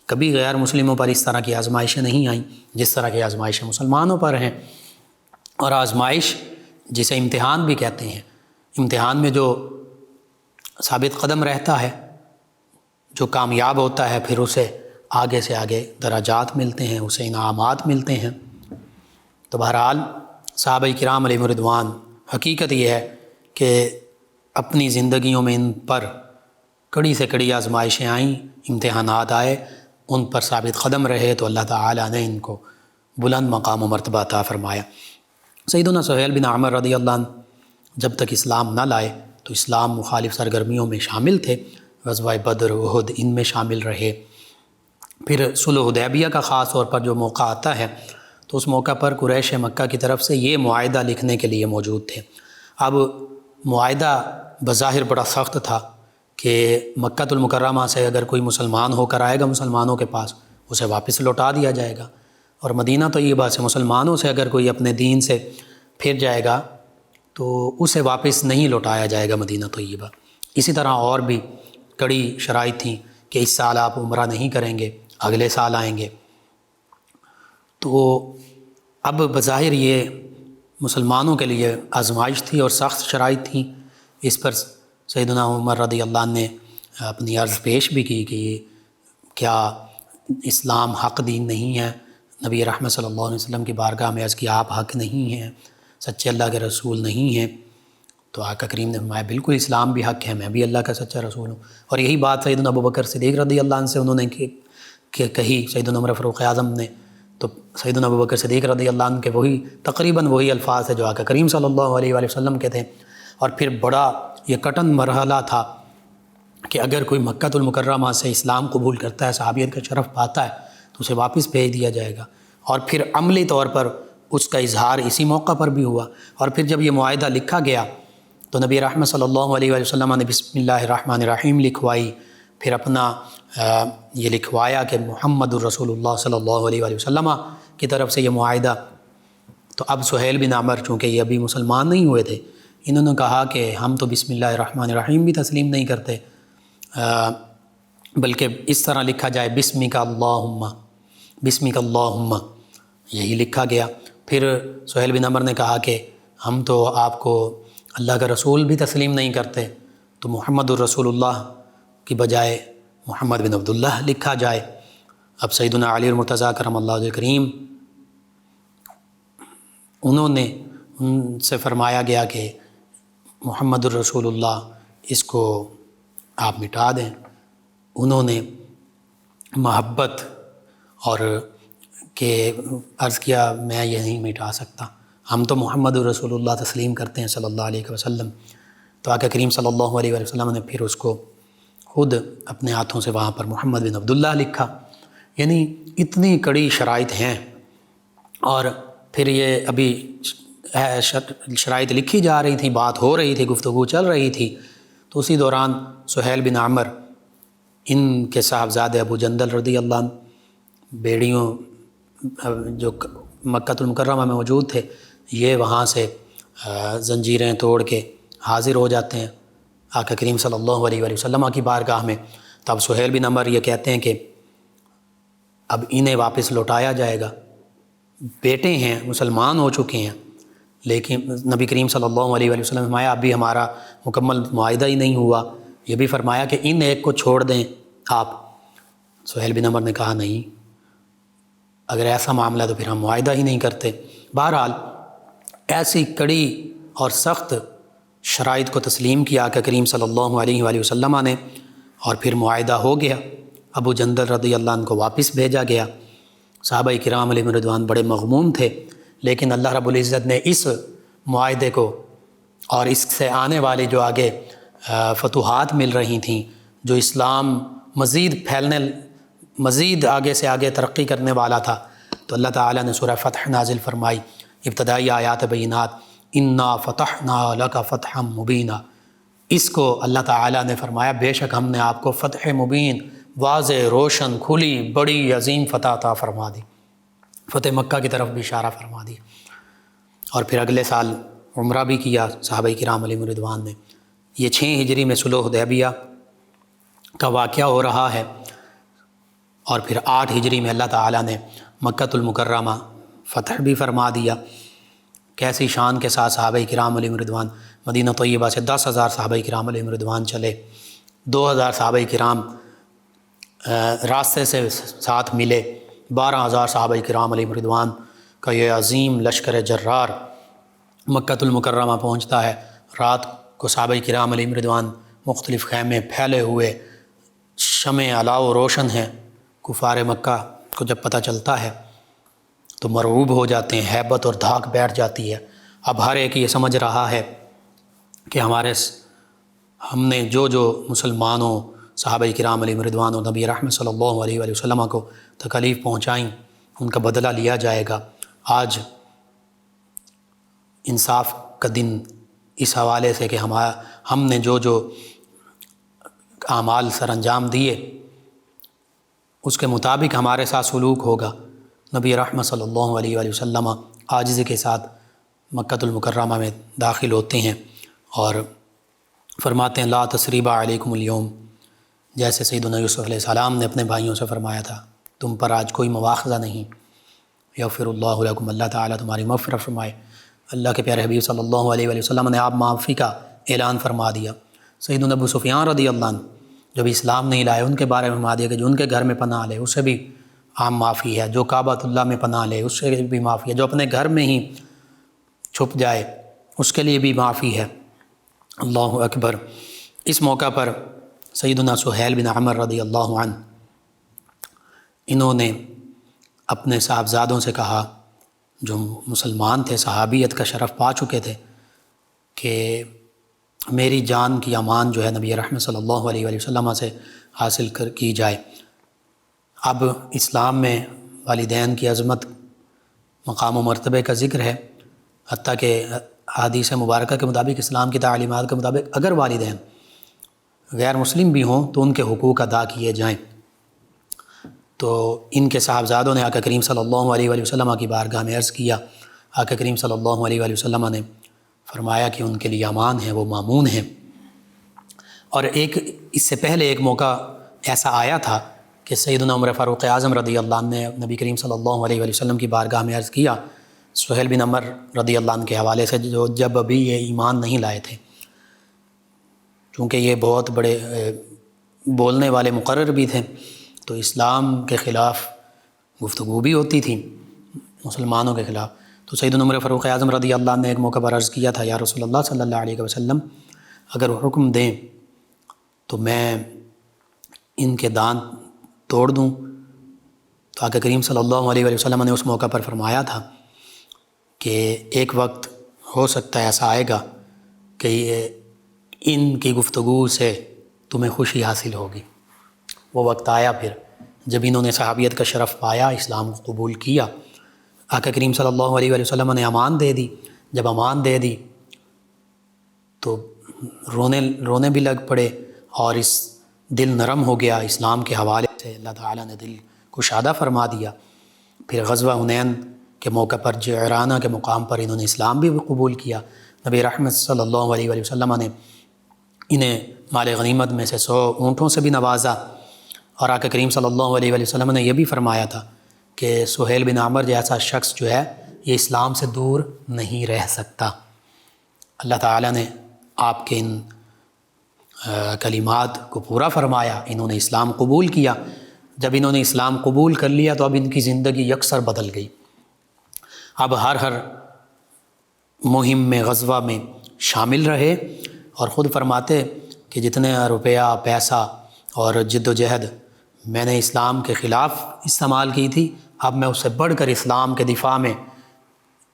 کبھی غیر مسلموں پر اس طرح کی آزمائشیں نہیں آئیں جس طرح کی آزمائشیں مسلمانوں پر ہیں۔ اور آزمائش جسے امتحان بھی کہتے ہیں، امتحان میں جو ثابت قدم رہتا ہے، جو کامیاب ہوتا ہے، پھر اسے آگے سے آگے درجات ملتے ہیں، اسے انعامات ملتے ہیں۔ تو بہرحال صحابہ کرام علیہم رضوان، حقیقت یہ ہے کہ اپنی زندگیوں میں ان پر کڑی سے کڑی آزمائشیں آئیں، امتحانات آئے، ان پر ثابت قدم رہے تو اللہ تعالیٰ نے ان کو بلند مقام و مرتبہ عطا فرمایا۔ سیدنا سہیل بن عمر رضی اللہ عنہ جب تک اسلام نہ لائے تو اسلام مخالف سرگرمیوں میں شامل تھے، غزوہ بدر، احد، ان میں شامل رہے۔ پھر صلح حدیبیہ کا خاص طور پر جو موقع آتا ہے تو اس موقع پر قریش مکہ کی طرف سے یہ معاہدہ لکھنے کے لیے موجود تھے۔ اب معاہدہ بظاہر بڑا سخت تھا کہ مکہ المکرمہ سے اگر کوئی مسلمان ہو کر آئے گا مسلمانوں کے پاس، اسے واپس لوٹا دیا جائے گا، اور مدینہ طیبہ سے مسلمانوں سے اگر کوئی اپنے دین سے پھر جائے گا تو اسے واپس نہیں لوٹایا جائے گا مدینہ طیبہ۔ اسی طرح اور بھی کڑی شرائط تھیں کہ اس سال آپ عمرہ نہیں کریں گے، اگلے سال آئیں گے۔ تو اب بظاہر یہ مسلمانوں کے لیے آزمائش تھی اور سخت شرائط تھیں۔ اس پر سیدنا عمر رضی اللہ عنہ نے اپنی عرض پیش بھی کی کہ کیا اسلام حق دین نہیں ہے؟ نبی رحمت صلی اللہ علیہ وسلم کی بارگاہ میں عرض کی آپ حق نہیں ہیں، سچے اللہ کے رسول نہیں ہیں؟ تو آقا کریم نے فرمایا بالکل اسلام بھی حق ہے، میں بھی اللہ کا سچا رسول ہوں۔ اور یہی بات سیدنا ابوبکر صدیق رضی اللہ عنہ سے انہوں نے کہی، سیدنا عمر فاروق اعظم نے، تو سیدنا ابوبکر صدیق رضی اللہ عنہ کے وہی تقریباً وہی الفاظ ہے جو آقا کریم صلی اللہ علیہ وآلہ وسلم کے تھے۔ اور پھر بڑا یہ کٹن مرحلہ تھا کہ اگر کوئی مکہ المکرمہ سے اسلام قبول کرتا ہے، صحابیت کا شرف پاتا ہے، تو اسے واپس بھیج دیا جائے گا۔ اور پھر عملی طور پر اس کا اظہار اسی موقع پر بھی ہوا۔ اور پھر جب یہ معاہدہ لکھا گیا تو نبی رحمت صلی اللہ علیہ وآلہ وسلم نے بسم اللہ الرحمن الرحیم لکھوائی، پھر اپنا یہ لکھوایا کہ محمد الرسول اللہ صلی اللہ علیہ وآلہ وسلم کی طرف سے یہ معاہدہ۔ تو اب سہیل بن عمر چونکہ یہ ابھی مسلمان نہیں ہوئے تھے، انہوں نے کہا کہ ہم تو بسم اللہ الرحمن الرحیم بھی تسلیم نہیں کرتے، بلکہ اس طرح لکھا جائے بسمک اللہم، بسمک اللہم، یہی لکھا گیا۔ پھر سہیل بن عمر نے کہا کہ ہم تو آپ کو اللہ کا رسول بھی تسلیم نہیں کرتے، تو محمد الرسول اللہ کی بجائے محمد بن عبداللہ لکھا جائے۔ اب سیدنا علی المرتضیٰ کرم اللہ وجہ کریم انہوں نے ان سے فرمایا گیا کہ محمد الرسول اللہ اس کو آپ مٹا دیں۔ انہوں نے محبت اور کہ عرض کیا میں یہ نہیں مٹا سکتا، ہم تو محمد الرسول اللہ تسلیم کرتے ہیں صلی اللہ علیہ وسلم۔ تو آقا کریم صلی اللہ علیہ وسلم نے پھر اس کو خود اپنے ہاتھوں سے وہاں پر محمد بن عبداللہ لکھا۔ یعنی اتنی کڑی شرائط ہیں، اور پھر یہ ابھی شرائط لکھی جا رہی تھی، بات ہو رہی تھی، گفتگو چل رہی تھی، تو اسی دوران سہیل بن عمر، ان کے صاحبزادے ابو جندل رضی اللہ عنہ، بیڑیوں جو مکہ المکرمہ میں موجود تھے، یہ وہاں سے زنجیریں توڑ کے حاضر ہو جاتے ہیں آقا کریم صلی اللہ علیہ وآلہ وسلم کی بارگاہ میں۔ تب سہیل بن عمر یہ کہتے ہیں کہ اب انہیں واپس لوٹایا جائے گا، بیٹے ہیں، مسلمان ہو چکے ہیں، لیکن نبی کریم صلی اللہ علیہ وآلہ وسلم نے فرمایا ابھی ہمارا مکمل معاہدہ ہی نہیں ہوا۔ یہ بھی فرمایا کہ ان ایک کو چھوڑ دیں آپ۔ سہیل بن عمر نے کہا نہیں، اگر ایسا معاملہ تو پھر ہم معاہدہ ہی نہیں کرتے۔ بہرحال ایسی کڑی اور سخت شرائط کو تسلیم کیا آقا کریم صلی اللہ علیہ وآلہ وسلم نے، اور پھر معاہدہ ہو گیا۔ ابو جندل رضی اللہ عنہ کو واپس بھیجا گیا۔ صحابہ کرام علیہم رضوان بڑے مغموم تھے، لیکن اللہ رب العزت نے اس معاہدے کو اور اس سے آنے والے جو آگے فتوحات مل رہی تھیں، جو اسلام مزید پھیلنے، مزید آگے سے آگے ترقی کرنے والا تھا، تو اللہ تعالیٰ نے سورہ فتح نازل فرمائی، ابتدائی آیات بینات، انا فتحنا لک فتحا مبینا۔ اس کو اللہ تعالیٰ نے فرمایا بے شک ہم نے آپ کو فتح مبین، واضح، روشن، کھلی، بڑی عظیم فتح عطا فرما دی۔ فتح مکہ کی طرف بھی اشارہ فرما دی۔ اور پھر اگلے سال عمرہ بھی کیا صحابہ کرام علیہم رضوان نے۔ یہ 6 ہجری میں صلح حدیبیہ کا واقعہ ہو رہا ہے، اور پھر 8 ہجری میں اللہ تعالیٰ نے مکۃ المکرمہ فتح بھی فرما دیا۔ کیسی شان کے ساتھ صحابہ کرام علیہم رضوان مدینہ طیبہ سے 10,000 صحابہ کرام علیہم رضوان چلے، 2,000 صحابہ کرام راستے سے ساتھ ملے، 12,000 صحابہ کرام علیہم رضوان کا یہ عظیم لشکر جرار مکۃ المکرمہ پہنچتا ہے۔ رات کو صحابہ کرام علیہم رضوان مختلف خیمے پھیلے ہوئے، شمع علاؤ روشن ہیں۔ کفار مکہ کو جب پتہ چلتا ہے تو مرعوب ہو جاتے ہیں، ہیبت اور دھاک بیٹھ جاتی ہے۔ اب ہر ایک یہ سمجھ رہا ہے کہ ہم نے جو مسلمانوں صحابہ کرام علیہم رضوان اور نبی رحمت صلی اللہ علیہ وآلہ وسلم کو تکلیف پہنچائیں، ان کا بدلہ لیا جائے گا۔ آج انصاف کا دن اس حوالے سے کہ ہم نے جو اعمال سر انجام دیے اس کے مطابق ہمارے ساتھ سلوک ہوگا۔ نبی رحمت صلی اللہ علیہ وآلہ وسلم عاجزی کے ساتھ مکۃ المکرمہ میں داخل ہوتے ہیں اور فرماتے ہیں لا تثریب علیکم اليوم، جیسے سیدنا یوسف علیہ السلام نے اپنے بھائیوں سے فرمایا تھا تم پر آج کوئی مواخذہ نہیں، یغفر اللہ لکم، اللہ تعالیٰ تمہاری مغفرت فرمائے۔ اللہ کے پیارے حبیب صلی اللہ علیہ وآلہ وسلم نے آپ معافی کا اعلان فرما دیا۔ سیدنا ابو سفیان رضی اللہ عنہ جو بھی اسلام نہیں لائے، ان کے بارے میں فرما دیا کہ جو ان کے گھر میں پناہ لے اسے بھی عام معافی ہے، جو کعبۃ اللہ میں پناہ لے اس سے بھی معافی ہے، جو اپنے گھر میں ہی چھپ جائے اس کے لیے بھی معافی ہے۔ اللہ اکبر۔ اس موقع پر سیدنا سہیل بن عمر رضی اللہ عنہ انہوں نے اپنے صاحبزادوں سے کہا، جو مسلمان تھے، صحابیت کا شرف پا چکے تھے، کہ میری جان کی امان جو ہے نبی رحمت صلی اللہ علیہ وآلہ وسلم سے حاصل کی جائے۔ اب اسلام میں والدین کی عظمت، مقام و مرتبے کا ذکر ہے، حتیٰ کہ حدیث مبارکہ کے مطابق، اسلام کی تعلیمات کے مطابق اگر والدین غیر مسلم بھی ہوں تو ان کے حقوق ادا کیے جائیں۔ تو ان کے صاحبزادوں نے آقا کریم صلی اللہ علیہ وآلہ وسلم کی بارگاہ میں عرض کیا۔ آقا کریم صلی اللہ علیہ وآلہ وسلم نے فرمایا کہ ان کے لیے امان ہے، وہ مامون ہیں۔ اور اس سے پہلے ایک موقع ایسا آیا تھا کہ سیدنا عمر فاروق اعظم رضی اللہ عنہ نے نبی کریم صلی اللہ علیہ وآلہ وسلم کی بارگاہ میں عرض کیا، سہیل بن عمر رضی اللہ عنہ کے حوالے سے، جو جب ابھی یہ ایمان نہیں لائے تھے، چونکہ یہ بہت بڑے بولنے والے مقرر بھی تھے، تو اسلام کے خلاف گفتگو بھی ہوتی تھی مسلمانوں کے خلاف۔ تو سیدنا عمر فاروق اعظم رضی اللہ عنہ نے ایک موقع پر عرض کیا تھا، یا رسول اللہ صلی اللہ علیہ وسلم، اگر حکم دیں تو میں ان کے دانت توڑ دوں؟ تو آقا کریم صلی اللہ علیہ وسلم نے اس موقع پر فرمایا تھا کہ ایک وقت ہو سکتا ہے ایسا آئے گا کہ ان کی گفتگو سے تمہیں خوشی حاصل ہوگی۔ وہ وقت آیا پھر جب انہوں نے صحابیت کا شرف پایا، اسلام کو قبول کیا، آقا کریم صلی اللہ علیہ وسلم نے امان دے دی۔ جب امان دے دی تو رونے بھی لگ پڑے، اور اس دل نرم ہو گیا اسلام کے حوالے سے، اللہ تعالیٰ نے دل کشادہ فرما دیا۔ پھر غزوہ حنین کے موقع پر جعرانہ کے مقام پر انہوں نے اسلام بھی قبول کیا۔ نبی رحمت صلی اللہ علیہ وآلہ وسلم نے انہیں مال غنیمت میں سے 100 اونٹوں سے بھی نوازا، اور آقا کریم صلی اللہ علیہ وآلہ وسلم نے یہ بھی فرمایا تھا کہ سہیل بن عمر جیسا شخص جو ہے یہ اسلام سے دور نہیں رہ سکتا۔ اللہ تعالیٰ نے آپ کے ان کلمات کو پورا فرمایا، انہوں نے اسلام قبول کیا۔ جب انہوں نے اسلام قبول کر لیا تو اب ان کی زندگی یکسر بدل گئی۔ اب ہر مہم میں، غزوہ میں شامل رہے، اور خود فرماتے کہ جتنے روپیہ، پیسہ اور جد و جہد میں نے اسلام کے خلاف استعمال کی تھی، اب میں اس سے بڑھ کر اسلام کے دفاع میں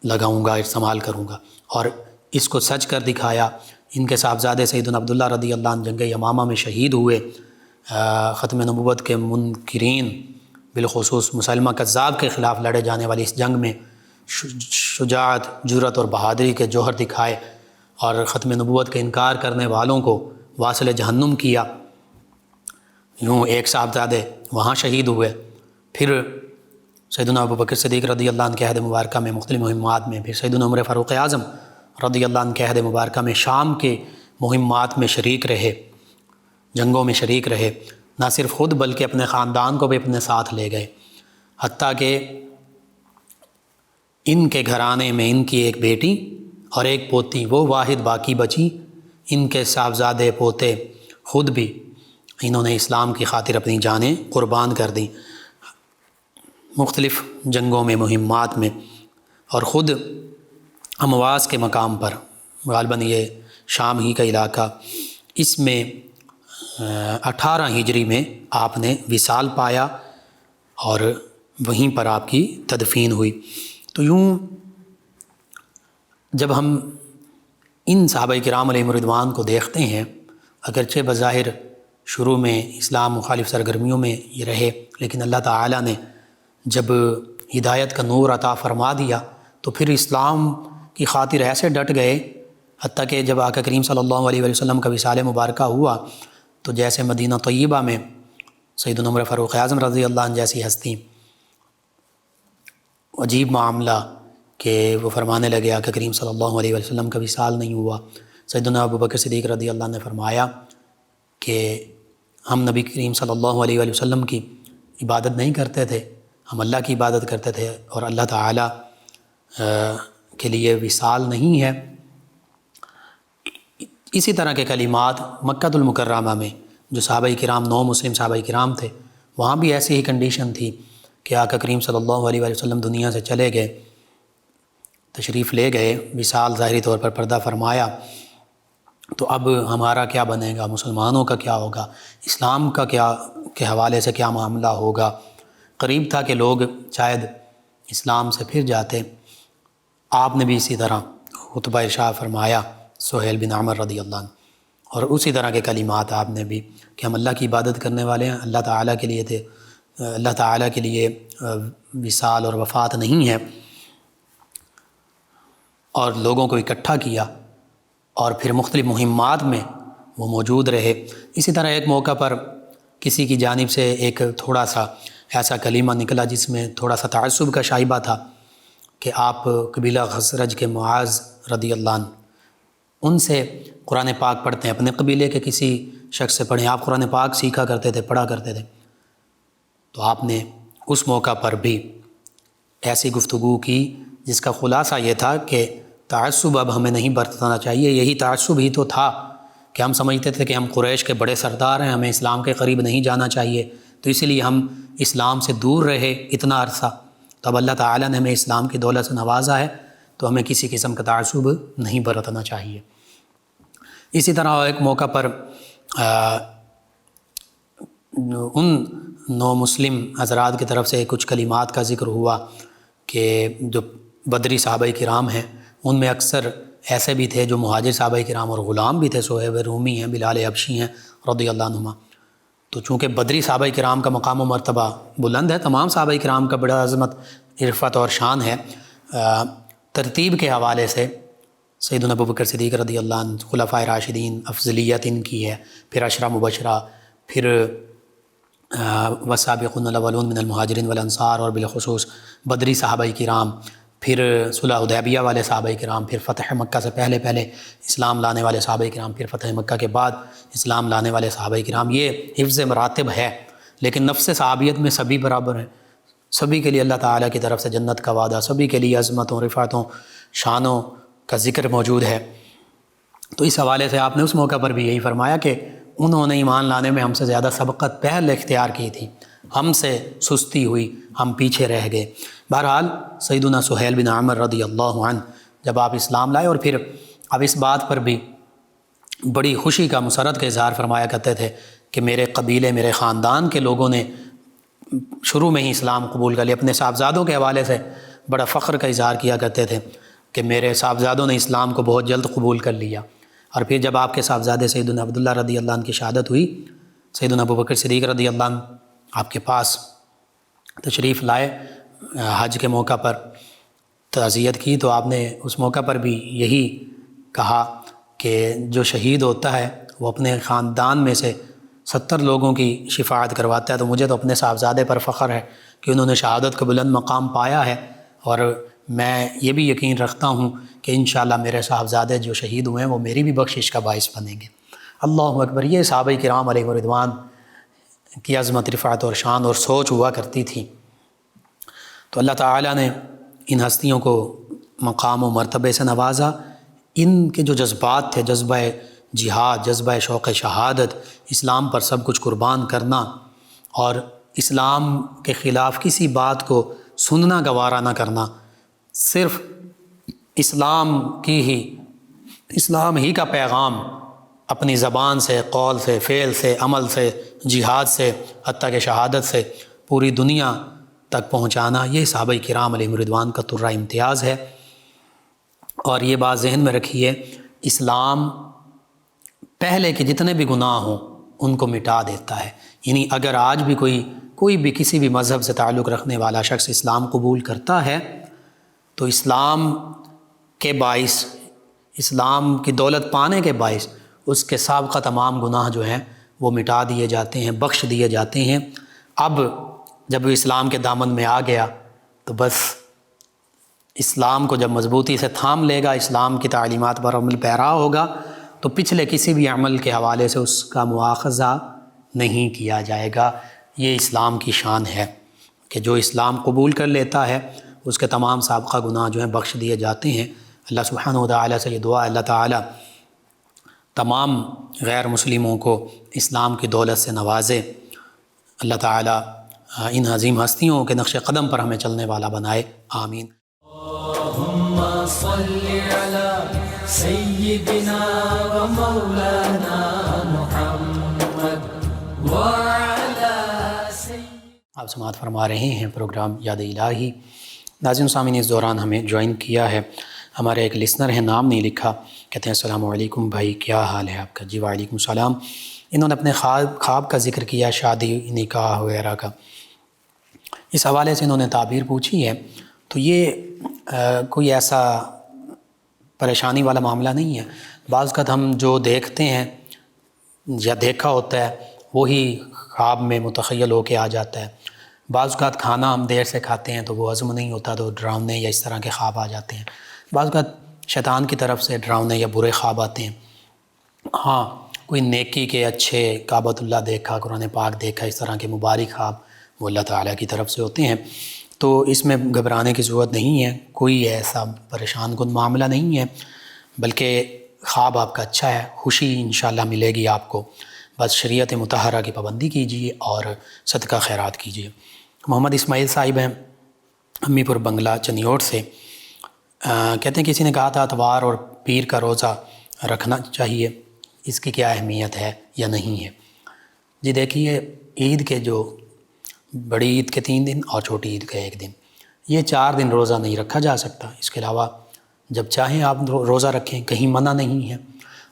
لگاؤں گا، استعمال کروں گا، اور اس کو سچ کر دکھایا۔ ان کے صاحبزادے سیدنا عبداللہ رضی اللہ عنہ جنگ یمامہ میں شہید ہوئے۔ ختم نبوت کے منکرین، بالخصوص مسلمہ کذاب کے خلاف لڑے جانے والی اس جنگ میں شجاعت، جرأت اور بہادری کے جوہر دکھائے، اور ختم نبوت کے انکار کرنے والوں کو واصل جہنم کیا۔ یوں ایک صاحبزادے وہاں شہید ہوئے، پھر سیدنا ابوبکر صدیق رضی اللہ عنہ کے عہد مبارکہ میں مختلف مہمات میں، پھر سیدنا عمر فاروق اعظم رضی اللہ عنہ کے عہد مبارکہ میں شام کے مہمات میں شریک رہے، جنگوں میں شریک رہے، نہ صرف خود بلکہ اپنے خاندان کو بھی اپنے ساتھ لے گئے، حتیٰ کہ ان کے گھرانے میں ان کی ایک بیٹی اور ایک پوتی وہ واحد باقی بچی، ان کے صاحبزادے پوتے خود بھی انہوں نے اسلام کی خاطر اپنی جانیں قربان کر دیں مختلف جنگوں میں، مہمات میں، اور خود امواس کے مقام پر، غالباً یہ شام ہی کا علاقہ، اس میں 18 ہجری میں آپ نے وصال پایا اور وہیں پر آپ کی تدفین ہوئی۔ تو یوں جب ہم ان صحابہ کرام علیہم الرضوان کو دیکھتے ہیں، اگرچہ بظاہر شروع میں اسلام مخالف سرگرمیوں میں یہ رہے، لیکن اللہ تعالیٰ نے جب ہدایت کا نور عطا فرما دیا تو پھر اسلام کی خاطر ایسے ڈٹ گئے، حتیٰ کہ جب آقا کریم صلی اللہ علیہ وسلم کا وصال مبارکہ ہوا تو جیسے مدینہ طیبہ میں سیدنا عمر فاروق اعظم رضی اللہ عنہ جیسی ہستی، عجیب معاملہ کہ وہ فرمانے لگے آقا کریم صلی اللہ علیہ وسلم کا وصال نہیں ہوا۔ سیدنا ابوبکر صدیق رضی اللہ عنہ نے فرمایا کہ ہم نبی کریم صلی اللہ علیہ وسلم کی عبادت نہیں کرتے تھے، ہم اللہ کی عبادت کرتے تھے، اور اللہ تعالیٰ کے لیے وصال نہیں ہے۔ اسی طرح کے کلمات مکہ المکرمہ میں جو صحابہ کرام 9 مسلم صحابہ کرام تھے، وہاں بھی ایسی ہی کنڈیشن تھی کہ آقا کریم صلی اللہ علیہ وسلم دنیا سے چلے گئے، تشریف لے گئے، وصال ظاہری طور پر پردہ فرمایا، تو اب ہمارا کیا بنے گا، مسلمانوں کا کیا ہوگا، اسلام کا کیا کے حوالے سے کیا معاملہ ہوگا۔ قریب تھا کہ لوگ شاید اسلام سے پھر جاتے۔ آپ نے بھی اسی طرح خطبہ ارشاد فرمایا سہیل بن عمر رضی اللہ عنہ، اور اسی طرح کے کلمات آپ نے بھی کہ ہم اللہ کی عبادت کرنے والے ہیں، اللہ تعالیٰ کے لیے تھے، اللہ تعالیٰ کے لیے وصال اور وفات نہیں ہے، اور لوگوں کو اکٹھا کیا اور پھر مختلف مہمات میں وہ موجود رہے۔ اسی طرح ایک موقع پر کسی کی جانب سے ایک تھوڑا سا ایسا کلمہ نکلا جس میں تھوڑا سا تعصب کا شائبہ تھا کہ آپ قبیلہ خزرج کے معاذ رضی اللہ عنہ ان سے قرآن پاک پڑھتے ہیں، اپنے قبیلے کے کسی شخص سے پڑھیں، آپ قرآن پاک سیکھا کرتے تھے، پڑھا کرتے تھے، تو آپ نے اس موقع پر بھی ایسی گفتگو کی جس کا خلاصہ یہ تھا کہ تعصب اب ہمیں نہیں برتنا چاہیے۔ یہی تعصب ہی تو تھا کہ ہم سمجھتے تھے کہ ہم قریش کے بڑے سردار ہیں، ہمیں اسلام کے قریب نہیں جانا چاہیے، تو اسی لیے ہم اسلام سے دور رہے اتنا عرصہ۔ تو اب اللہ تعالیٰ نے ہمیں اسلام کی دولت سے نوازا ہے تو ہمیں کسی قسم کا تعصب نہیں برتنا چاہیے۔ اسی طرح ایک موقع پر ان 9 مسلم حضرات کی طرف سے کچھ کلمات کا ذکر ہوا کہ جو بدری صحابہ کرام ہیں ان میں اکثر ایسے بھی تھے جو مہاجر صحابہ کرام اور غلام بھی تھے، صہیب رومی ہیں، بلال حبشی ہیں رضی اللہ عنہما۔ تو چونکہ بدری صحابہ کرام کا مقام و مرتبہ بلند ہے، تمام صحابہ کرام کا بڑا عظمت، عرفت اور شان ہے، ترتیب کے حوالے سے سیدنا ابوبکر صدیق رضی اللہ عنہ خلفائے راشدین افضلیت ان کی ہے، پھر عشرہ مبشرہ، پھر والسابقون الاولون من المہاجرین والانصار، اور بالخصوص بدری صحابہ کرام، پھر صلح حدیبیہ والے صحابہ کرام، پھر فتح مکہ سے پہلے اسلام لانے والے صحابہ کرام، پھر فتح مکہ کے بعد اسلام لانے والے صحابہ کرام۔ یہ حفظ مراتب ہے، لیکن نفس صحابیت میں سبھی برابر ہیں، سبھی کے لیے اللہ تعالیٰ کی طرف سے جنت کا وعدہ، سبھی کے لیے عظمتوں، رفعتوں، شانوں کا ذکر موجود ہے۔ تو اس حوالے سے آپ نے اس موقع پر بھی یہی فرمایا کہ انہوں نے ایمان لانے میں ہم سے زیادہ سبقت پہل اختیار کی تھی، ہم سے سستی ہوئی، ہم پیچھے رہ گئے۔ بہرحال سیدنا سہیل بن عمر رضی اللہ عنہ جب آپ اسلام لائے، اور پھر اب اس بات پر بھی بڑی خوشی کا، مسرت کا اظہار فرمایا کرتے تھے کہ میرے قبیلے، میرے خاندان کے لوگوں نے شروع میں ہی اسلام قبول کر لیا۔ اپنے صاحبزادوں کے حوالے سے بڑا فخر کا اظہار کیا کرتے تھے کہ میرے صاحبزادوں نے اسلام کو بہت جلد قبول کر لیا۔ اور پھر جب آپ کے صاحبزادے سیدنا عبداللہ رضی اللہ عنہ کی شہادت ہوئی، سیدنا ابوبکر صدیق رضی اللہ عنہ آپ کے پاس تشریف لائے، حج کے موقع پر تعزیت کی، تو آپ نے اس موقع پر بھی یہی کہا کہ جو شہید ہوتا ہے وہ اپنے خاندان میں سے 70 لوگوں کی شفاعت کرواتا ہے، تو مجھے تو اپنے صاحبزادے پر فخر ہے کہ انہوں نے شہادت کا بلند مقام پایا ہے، اور میں یہ بھی یقین رکھتا ہوں کہ انشاءاللہ میرے صاحبزادے جو شہید ہوئے ہیں وہ میری بھی بخشش کا باعث بنیں گے۔ اللہ اکبر۔ یہ صحابہ کرام علیہ رضوان کی عظمت، رفعت اور شان اور سوچ ہوا کرتی تھی۔ تو اللہ تعالیٰ نے ان ہستیوں کو مقام و مرتبے سے نوازا۔ ان کے جو جذبات تھے، جذبہ جہاد، جذبہ شوق شہادت، اسلام پر سب کچھ قربان کرنا اور اسلام کے خلاف کسی بات کو سننا گوارا نہ کرنا، صرف اسلام ہی کا پیغام اپنی زبان سے، قول سے، فعل سے، عمل سے، جہاد سے، حتیٰ کہ شہادت سے پوری دنیا تک پہنچانا، یہ صحابہ کرام علیہم رضوان کا ترہ امتیاز ہے۔ اور یہ بات ذہن میں رکھیے، اسلام پہلے کے جتنے بھی گناہ ہوں ان کو مٹا دیتا ہے۔ یعنی اگر آج بھی کوئی بھی کسی بھی مذہب سے تعلق رکھنے والا شخص اسلام قبول کرتا ہے تو اسلام کے باعث، اسلام کی دولت پانے کے باعث اس کے سابقہ تمام گناہ جو ہیں وہ مٹا دیے جاتے ہیں، بخش دیے جاتے ہیں۔ اب جب وہ اسلام کے دامن میں آ گیا تو بس اسلام کو جب مضبوطی سے تھام لے گا، اسلام کی تعلیمات پر عمل پیرا ہوگا، تو پچھلے کسی بھی عمل کے حوالے سے اس کا مواخذہ نہیں کیا جائے گا۔ یہ اسلام کی شان ہے کہ جو اسلام قبول کر لیتا ہے اس کے تمام سابقہ گناہ جو ہیں بخش دیے جاتے ہیں۔ اللہ سبحانہ و تعالیٰ سے یہ دعا، اللہ تعالیٰ تمام غیر مسلموں کو اسلام کی دولت سے نوازے، اللہ تعالیٰ ان عظیم ہستیوں کے نقش قدم پر ہمیں چلنے والا بنائے، آمین۔ اللہم صلی علی سیدنا و مولانا محمد وعلی آپ سماعت فرما رہے ہیں پروگرام یاد الہی۔ ناظرین سامعین، اس دوران ہمیں جوائن کیا ہے ہمارے ایک لسنر ہیں، نام نہیں لکھا، کہتے ہیں السلام علیکم بھائی، کیا حال ہے آپ کا؟ جی وعلیکم السلام۔ انہوں نے اپنے خواب کا ذکر کیا، شادی، نکاح وغیرہ کا، اس حوالے سے انہوں نے تعبیر پوچھی ہے۔ تو یہ کوئی ایسا پریشانی والا معاملہ نہیں ہے۔ بعض اوقات ہم جو دیکھتے ہیں یا دیکھا ہوتا ہے وہی خواب میں متخیل ہو کے آ جاتا ہے۔ بعض اوقات کھانا ہم دیر سے کھاتے ہیں تو وہ ہضم نہیں ہوتا تو ڈراؤنے یا اس طرح کے خواب آ جاتے ہیں۔ بعض اوقات شیطان کی طرف سے ڈراؤنے یا برے خواب آتے ہیں۔ ہاں، کوئی نیکی کے اچھے، کعبۃ اللہ دیکھا، قرآن پاک دیکھا، اس طرح کے مبارک خواب وہ اللہ تعالیٰ کی طرف سے ہوتے ہیں۔ تو اس میں گھبرانے کی ضرورت نہیں ہے، کوئی ایسا پریشان کن معاملہ نہیں ہے، بلکہ خواب آپ کا اچھا ہے، خوشی انشاءاللہ ملے گی آپ کو۔ بس شریعت مطہرہ کی پابندی کیجیے اور صدقہ خیرات کیجیے۔ محمد اسماعیل صاحب ہیں امی پور بنگلہ چنیوٹ سے، کہتے ہیں کسی نے کہا تھا اتوار اور پیر کا روزہ رکھنا چاہیے، اس کی کیا اہمیت ہے یا نہیں ہے؟ جی دیکھیے، عید کے جو بڑی عید کے 3 دن اور چھوٹی عید کا 1 دن، یہ 4 دن روزہ نہیں رکھا جا سکتا۔ اس کے علاوہ جب چاہیں آپ روزہ رکھیں، کہیں منع نہیں ہے۔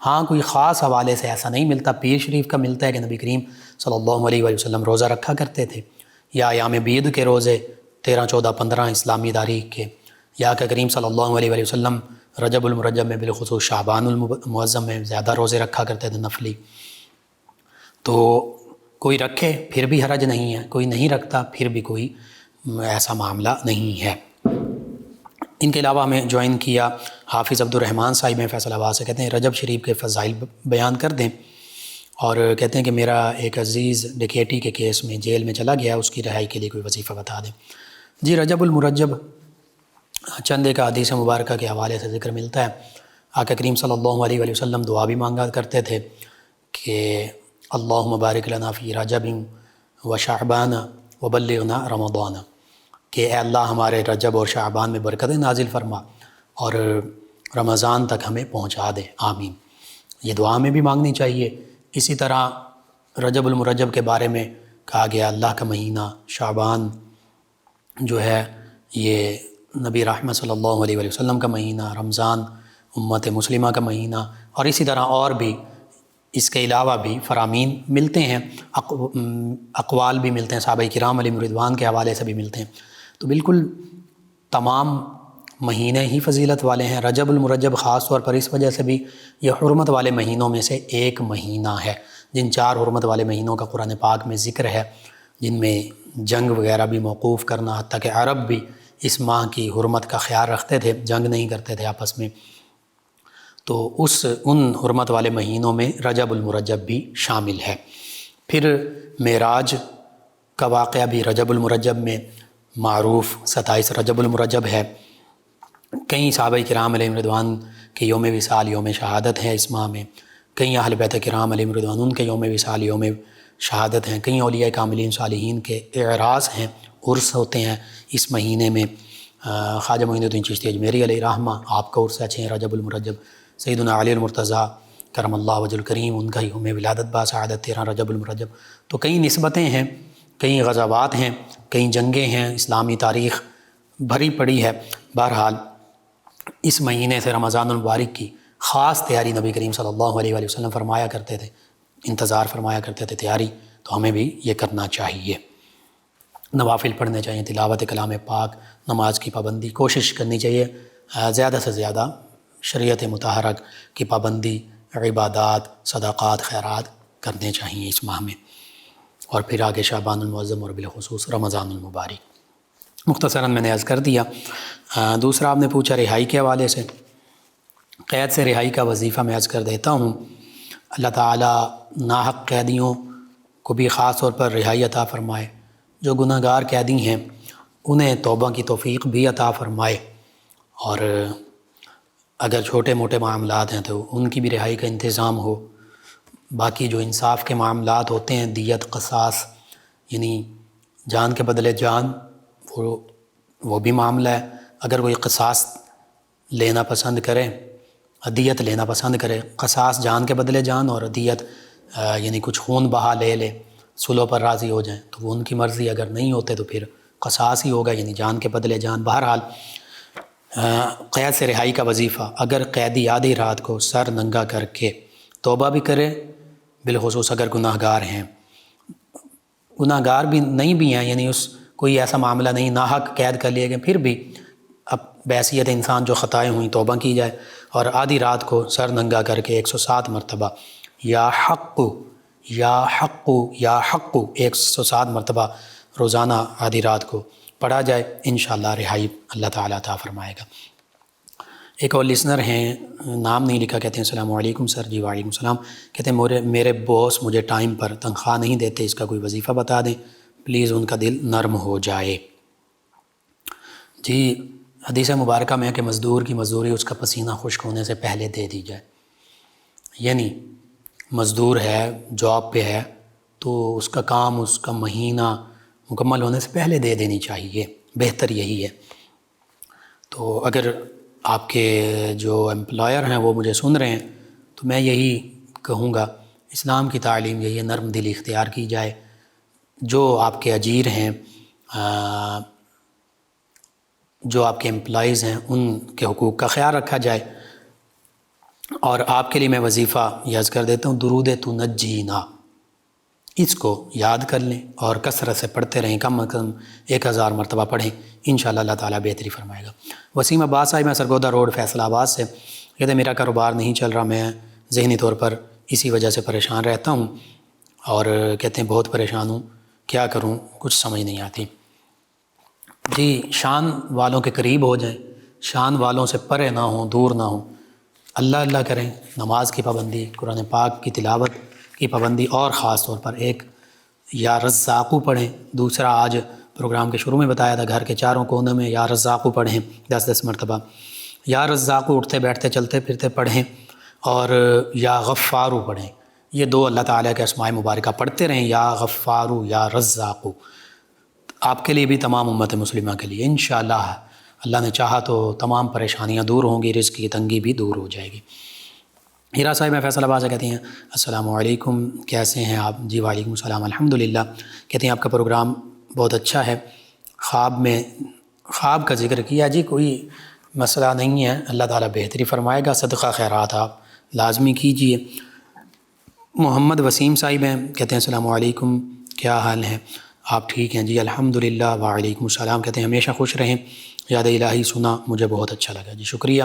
ہاں، کوئی خاص حوالے سے ایسا نہیں ملتا۔ پیر شریف کا ملتا ہے کہ نبی کریم صلی اللہ علیہ وآلہ وسلم روزہ رکھا کرتے تھے، یا ایام بید کے روزے 13، 14، 15 اسلامی تاریخ کے، یا کہ کریم صلی اللہ علیہ وآلہ وسلم رجب المرجب میں، بالخصوص شعبان المعظم میں زیادہ روزے رکھا کرتے تھے نفلی۔ تو کوئی رکھے پھر بھی حرج نہیں ہے، کوئی نہیں رکھتا پھر بھی کوئی ایسا معاملہ نہیں ہے۔ ان کے علاوہ ہمیں جوائن کیا حافظ عبد الرحمن صاحب ہیں فیصل آباد سے، کہتے ہیں رجب شریف کے فضائل بیان کر دیں، اور کہتے ہیں کہ میرا ایک عزیز ڈکیٹی کے کیس میں جیل میں چلا گیا، اس کی رہائی کے لیے کوئی وظیفہ بتا دیں۔ جی، رجب المرجب چند ایک حدیث مبارکہ کے حوالے سے ذکر ملتا ہے۔ آقا کریم صلی اللہ علیہ وآلہ وسلم دعا بھی مانگا کرتے تھے کہ اللہم بارک لنا فی رجب و شعبان و بلغنا رمضان، کہ اے اللہ ہمارے رجب اور شعبان میں برکتیں نازل فرما اور رمضان تک ہمیں پہنچا دے، آمین۔ یہ دعا میں بھی مانگنی چاہیے۔ اسی طرح رجب المرجب کے بارے میں کہا گیا اللہ کا مہینہ، شعبان جو ہے یہ نبی رحمت صلی اللہ علیہ وآلہ وسلم کا مہینہ، رمضان امت مسلمہ کا مہینہ، اور اسی طرح اور بھی اس کے علاوہ بھی فرامین ملتے ہیں، اقوال بھی ملتے ہیں، صحابہ کرام علیہم رضوان کے حوالے سے بھی ملتے ہیں۔ تو بالکل تمام مہینے ہی فضیلت والے ہیں۔ رجب المرجب خاص طور پر اس وجہ سے بھی یہ حرمت والے مہینوں میں سے ایک مہینہ ہے۔ جن 4 حرمت والے مہینوں کا قرآن پاک میں ذکر ہے، جن میں جنگ وغیرہ بھی موقوف کرنا، حتیٰ کہ عرب بھی اس ماہ کی حرمت کا خیال رکھتے تھے، جنگ نہیں کرتے تھے آپس میں، تو ان حرمت والے مہینوں میں رجب المرجب بھی شامل ہے۔ پھر معراج کا واقعہ بھی رجب المرجب میں معروف 27 رجب المرجب ہے۔ کئی صحابہ کرام علیہم رضوان کے یوم وصال یوم شہادت ہے اس ماہ میں، کئی اہل بیت کرام علیہم رضوان ان کے یوم وصال یوم شہادت ہیں، کئی اولیاء کاملین صالحین کے اعراس ہیں، عرس ہوتے ہیں اس مہینے میں۔ خواجہ معین الدین چشتی اجمیری علیہ رحمہ آپ کا عرس 6 رجب المرجب، سیدنا علی المرتضیٰ کرم اللہ وجہ الکریم ان کا یوم ولادت باسعادت 13 رجب المرجب۔ تو کئی نسبتیں ہیں، کئی غزوات ہیں، کئی جنگیں ہیں، اسلامی تاریخ بھری پڑی ہے۔ بہرحال اس مہینے سے رمضان المبارک کی خاص تیاری نبی کریم صلی اللہ علیہ وآلہ وسلم فرمایا کرتے تھے، انتظار فرمایا کرتے تھے تیاری، تو ہمیں بھی یہ کرنا چاہیے۔ نوافل پڑھنے چاہیے، تلاوت کلام پاک، نماز کی پابندی کوشش کرنی چاہیے، زیادہ سے زیادہ شریعت مطہرہ کی پابندی، عبادات، صدقات، خیرات کرنے چاہیے اس ماہ میں، اور پھر آگے شعبان المعظم اور بالخصوص رمضان المبارک۔ مختصراً میں نے عرض کر دیا۔ دوسرا آپ نے پوچھا رہائی کے حوالے سے، قید سے رہائی کا وظیفہ میں عرض کر دیتا ہوں۔ اللہ تعالیٰ ناحق قیدیوں کو بھی خاص طور پر رہائی عطا فرمائے، جو گناہ گار قیدی ہیں انہیں توبہ کی توفیق بھی عطا فرمائے، اور اگر چھوٹے موٹے معاملات ہیں تو ان کی بھی رہائی کا انتظام ہو۔ باقی جو انصاف کے معاملات ہوتے ہیں، دیت، قصاص، یعنی جان کے بدلے جان، وہ بھی معاملہ ہے۔ اگر کوئی قصاص لینا پسند کرے، دیت لینا پسند کرے، قصاص جان کے بدلے جان اور دیت یعنی کچھ خون بہا لے صلح پر راضی ہو جائیں، تو وہ ان کی مرضی، اگر نہیں ہوتے تو پھر قصاص ہی ہوگا، یعنی جان کے بدلے جان۔ بہرحال قید سے رہائی کا وظیفہ، اگر قیدی آدھی رات کو سر ننگا کر کے توبہ بھی کرے، بالخصوص اگر گناہ گار ہیں، گناہ گار بھی نہیں بھی ہیں، یعنی کوئی ایسا معاملہ نہیں، ناحق قید کر لیے گئے، پھر بھی اب بحیثیت انسان جو خطائیں ہوئیں توبہ کی جائے، اور آدھی رات کو سر ننگا کر کے 107 مرتبہ یا حق یا حق یا حق 107 مرتبہ روزانہ آدھی رات کو پڑھا جائے، انشاءاللہ رہائی اللہ تعالیٰ عطا فرمائے گا۔ ایک اور لسنر ہیں، نام نہیں لکھا، کہتے ہیں السلام علیکم سر۔ جی وعلیکم السلام۔ کہتے ہیں میرے باس مجھے ٹائم پر تنخواہ نہیں دیتے، اس کا کوئی وظیفہ بتا دیں پلیز، ان کا دل نرم ہو جائے۔ جی حدیث مبارکہ میں ہے کہ مزدور کی مزدوری اس کا پسینہ خشک ہونے سے پہلے دے دی جائے، یعنی مزدور ہے، جاب پہ ہے، تو اس کا کام اس کا مہینہ مکمل ہونے سے پہلے دے دینی چاہیے، بہتر یہی ہے۔ تو اگر آپ کے جو امپلائر ہیں وہ مجھے سن رہے ہیں تو میں یہی کہوں گا، اسلام کی تعلیم یہی ہے، نرم دلی اختیار کی جائے، جو آپ کے اجیر ہیں، جو آپ کے امپلائیز ہیں، ان کے حقوق کا خیال رکھا جائے۔ اور آپ کے لیے میں وظیفہ یاد کر دیتا ہوں، درود تنجینا، اس کو یاد کر لیں اور کثرت سے پڑھتے رہیں، کم از کم 1000 مرتبہ پڑھیں، انشاءاللہ اللہ تعالیٰ بہتری فرمائے گا۔ وسیم عباس صاحب، میں سرگودہ روڈ فیصل آباد سے، کہتے ہیں میرا کاروبار نہیں چل رہا، میں ذہنی طور پر اسی وجہ سے پریشان رہتا ہوں، اور کہتے ہیں بہت پریشان ہوں، کیا کروں، کچھ سمجھ نہیں آتی۔ جی شان والوں کے قریب ہو جائیں، شان والوں سے پرے نہ ہوں، دور نہ ہوں، اللہ اللہ کریں، نماز کی پابندی، قرآن پاک کی تلاوت کی پابندی، اور خاص طور پر ایک یا رزاقو پڑھیں۔ دوسرا آج پروگرام کے شروع میں بتایا تھا، گھر کے چاروں کونے میں یا رزاقو پڑھیں 10 مرتبہ، یا رزاقو اٹھتے بیٹھتے چلتے پھرتے پڑھیں، اور یا غفارو پڑھیں۔ یہ 2 اللہ تعالیٰ کے اسماء مبارکہ پڑھتے رہیں، یا غفارو یا رزاقو، آپ کے لیے بھی تمام امت مسلمہ کے لیے انشاءاللہ اللہ نے چاہا تو تمام پریشانیاں دور ہوں گی، رزق کی تنگی بھی دور ہو جائے گی۔ ہیرا صاحب، میں فیصل آباد سے، کہتے ہیں السلام علیکم، کیسے ہیں آپ؟ جی وعلیکم السلام، الحمدللہ۔ کہتے ہیں آپ کا پروگرام بہت اچھا ہے، خواب کا ذکر کیا، جی کوئی مسئلہ نہیں ہے، اللہ تعالیٰ بہتری فرمائے گا، صدقہ خیرات آپ لازمی کیجئے۔ محمد وسیم صاحب ہیں، کہتے ہیں السلام علیکم، کیا حال ہے؟ آپ ٹھیک ہیں؟ جی الحمدللہ، وعلیکم السلام۔ کہتے ہیں ہمیشہ خوش رہیں، یاد الہی سنا مجھے بہت اچھا لگا، جی شکریہ۔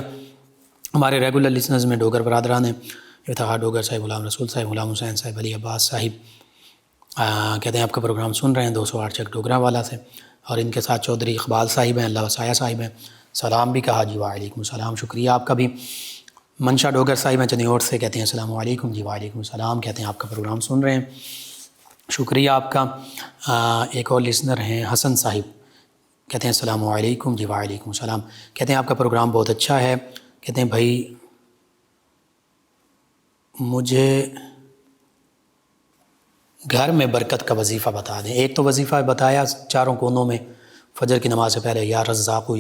ہمارے ریگولر لسنرز میں ڈوگر برادران ہیں، افتخار ڈوگر صاحب، غلام رسول صاحب، غلام حسین صاحب، علی عباس صاحب، کہتے ہیں آپ کا پروگرام سن رہے ہیں 208 چک ڈوگرا والا سے، اور ان کے ساتھ چودھری اقبال صاحب ہیں، اللہ وسایہ صاحب ہیں، سلام بھی کہا جی وعلیکم السلام، شکریہ آپ کا بھی۔ منشا ڈوگر صاحب ہیں چنیوٹ سے، کہتے ہیں السلام علیکم جی وعلیکم السلام، کہتے ہیں آپ کا پروگرام سن رہے ہیں، شکریہ آپ کا۔ ایک اور لسنر ہیں حسن صاحب، کہتے ہیں السلام علیکم جی وعلیکم السلام، کہتے ہیں آپ کا پروگرام بہت اچھا ہے، کہتے ہیں بھائی مجھے گھر میں برکت کا وظیفہ بتا دیں۔ ایک تو وظیفہ بتایا چاروں کونوں میں فجر کی نماز سے پہلے یا رزاق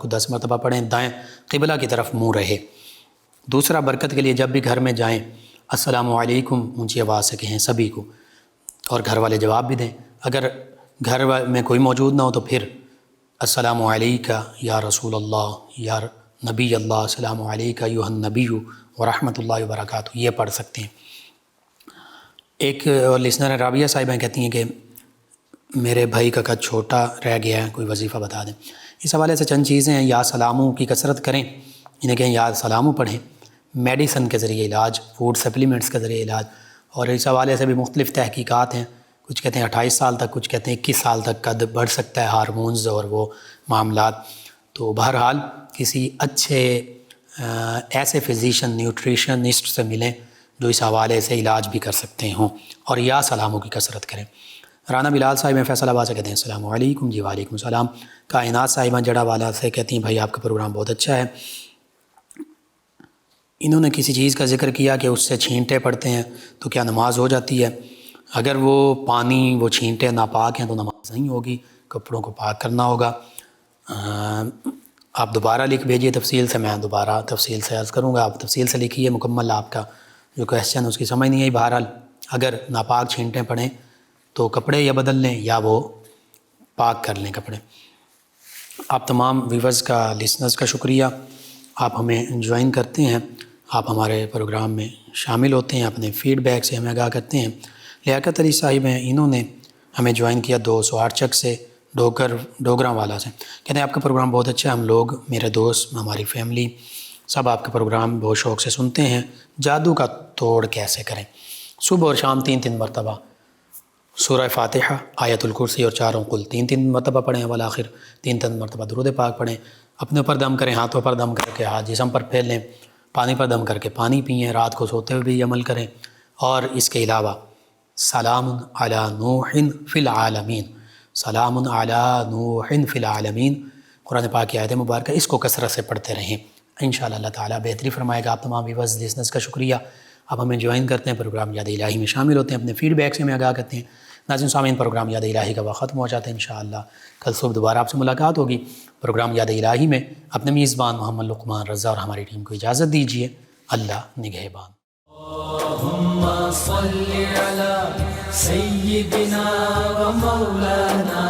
10 مرتبہ پڑھیں، دائیں قبلہ کی طرف منہ رہے۔ دوسرا برکت کے لیے جب بھی گھر میں جائیں السلام علیکم اونچی آواز سے کہیں سبھی کو، اور گھر والے جواب بھی دیں۔ اگر گھر میں کوئی موجود نہ ہو تو پھر السلام علیکہ یا رسول اللہ یا نبی اللہ، السلام علیکہ ایھا النبی ورحمۃ اللہ وبرکاتہ، یہ پڑھ سکتے ہیں۔ ایک اور لسنر رابعہ صاحبہ کہتی ہیں کہ میرے بھائی کا قد چھوٹا رہ گیا ہے، کوئی وظیفہ بتا دیں۔ اس حوالے سے چند چیزیں ہیں، یا سلاموں کی کثرت کریں، انہیں کہیں یا سلاموں پڑھیں، میڈیسن کے ذریعے علاج، فوڈ سپلیمنٹس کے ذریعے علاج، اور اس حوالے سے بھی مختلف تحقیقات ہیں، کچھ کہتے ہیں 28 سال تک، کچھ کہتے ہیں 21 سال تک قد بڑھ سکتا ہے، ہارمونز اور وہ معاملات۔ تو بہرحال کسی اچھے ایسے فزیشین نیوٹریشنسٹ سے ملیں جو اس حوالے سے علاج بھی کر سکتے ہوں، اور یا سلاموں کی کثرت کریں۔ رانا بلال صاحب ہیں فیصل آباد سے، کہتے ہیں السلام علیکم جی وعلیکم السلام۔ کائنات صاحبہ جڑا والا سے کہتی ہیں بھائی آپ کا پروگرام بہت اچھا ہے۔ انہوں نے کسی چیز کا ذکر کیا کہ اس سے چھینٹے پڑتے ہیں تو کیا نماز ہو جاتی ہے؟ اگر وہ پانی وہ چھینٹے ناپاک ہیں تو نماز نہیں ہوگی، کپڑوں کو پاک کرنا ہوگا۔ آپ دوبارہ لکھ بھیجیے تفصیل سے، میں دوبارہ تفصیل سے عرض کروں گا، آپ تفصیل سے لکھیے مکمل، آپ کا جو کویسچن اس کی سمجھ نہیں آئی۔ بہرحال اگر ناپاک چھینٹیں پڑیں تو کپڑے یا بدل لیں یا وہ پاک کر لیں کپڑے۔ آپ تمام ویورز کا، لسنرز کا شکریہ، آپ ہمیں جوائن کرتے ہیں، آپ ہمارے پروگرام میں شامل ہوتے ہیں، اپنے فیڈ بیک سے ہمیں آگاہ کرتے ہیں۔ لیاقت علی صاحب ہیں، انہوں نے ہمیں جوائن کیا 208 چک سے، ڈوگراں والا سے، کہتے ہیں آپ کا پروگرام بہت اچھا ہے، ہم لوگ، میرے دوست، ہماری فیملی سب آپ کا پروگرام بہت شوق سے سنتے ہیں۔ جادو کا توڑ کیسے کریں؟ صبح اور شام 3 مرتبہ سورہ فاتحہ، آیت الکرسی اور چاروں قل 3 مرتبہ پڑھیں، والآخر 3 مرتبہ درود پاک پڑھیں۔ اپنے اوپر دم کریں، ہاتھوں پر دم کر کے ہاتھ جسم پر پھیر لیں، پانی پر دم کر کے پانی پئیں، رات کو سوتے ہوئے بھی عمل کریں۔ اور اس کے علاوہ سلام علی نوح فی العالمین، سلام علی نوح فی العالمین، قرآن پاک کی آیت مبارکہ، اس کو کثرت سے پڑھتے رہیں، انشاءاللہ اللہ تعالیٰ بہتری فرمائے گا۔ آپ تمام ویورز لسنرز کا شکریہ، آپ ہمیں جوائن کرتے ہیں، پروگرام یاد الہی میں شامل ہوتے ہیں، اپنے فیڈ بیک سے ہمیں آگاہ کرتے ہیں۔ ناظرین سامعین، پروگرام یاد الہی کا وقت ختم ہو جاتا ہے، انشاءاللہ کل صبح دوبارہ آپ سے ملاقات ہوگی۔ پروگرام یاد الہی میں اپنے میزبان محمد لقمان رضا اور ہماری ٹیم کو اجازت دیجیے، اللہ نگہبان۔ اللہم صل علی سیدنا و مولانا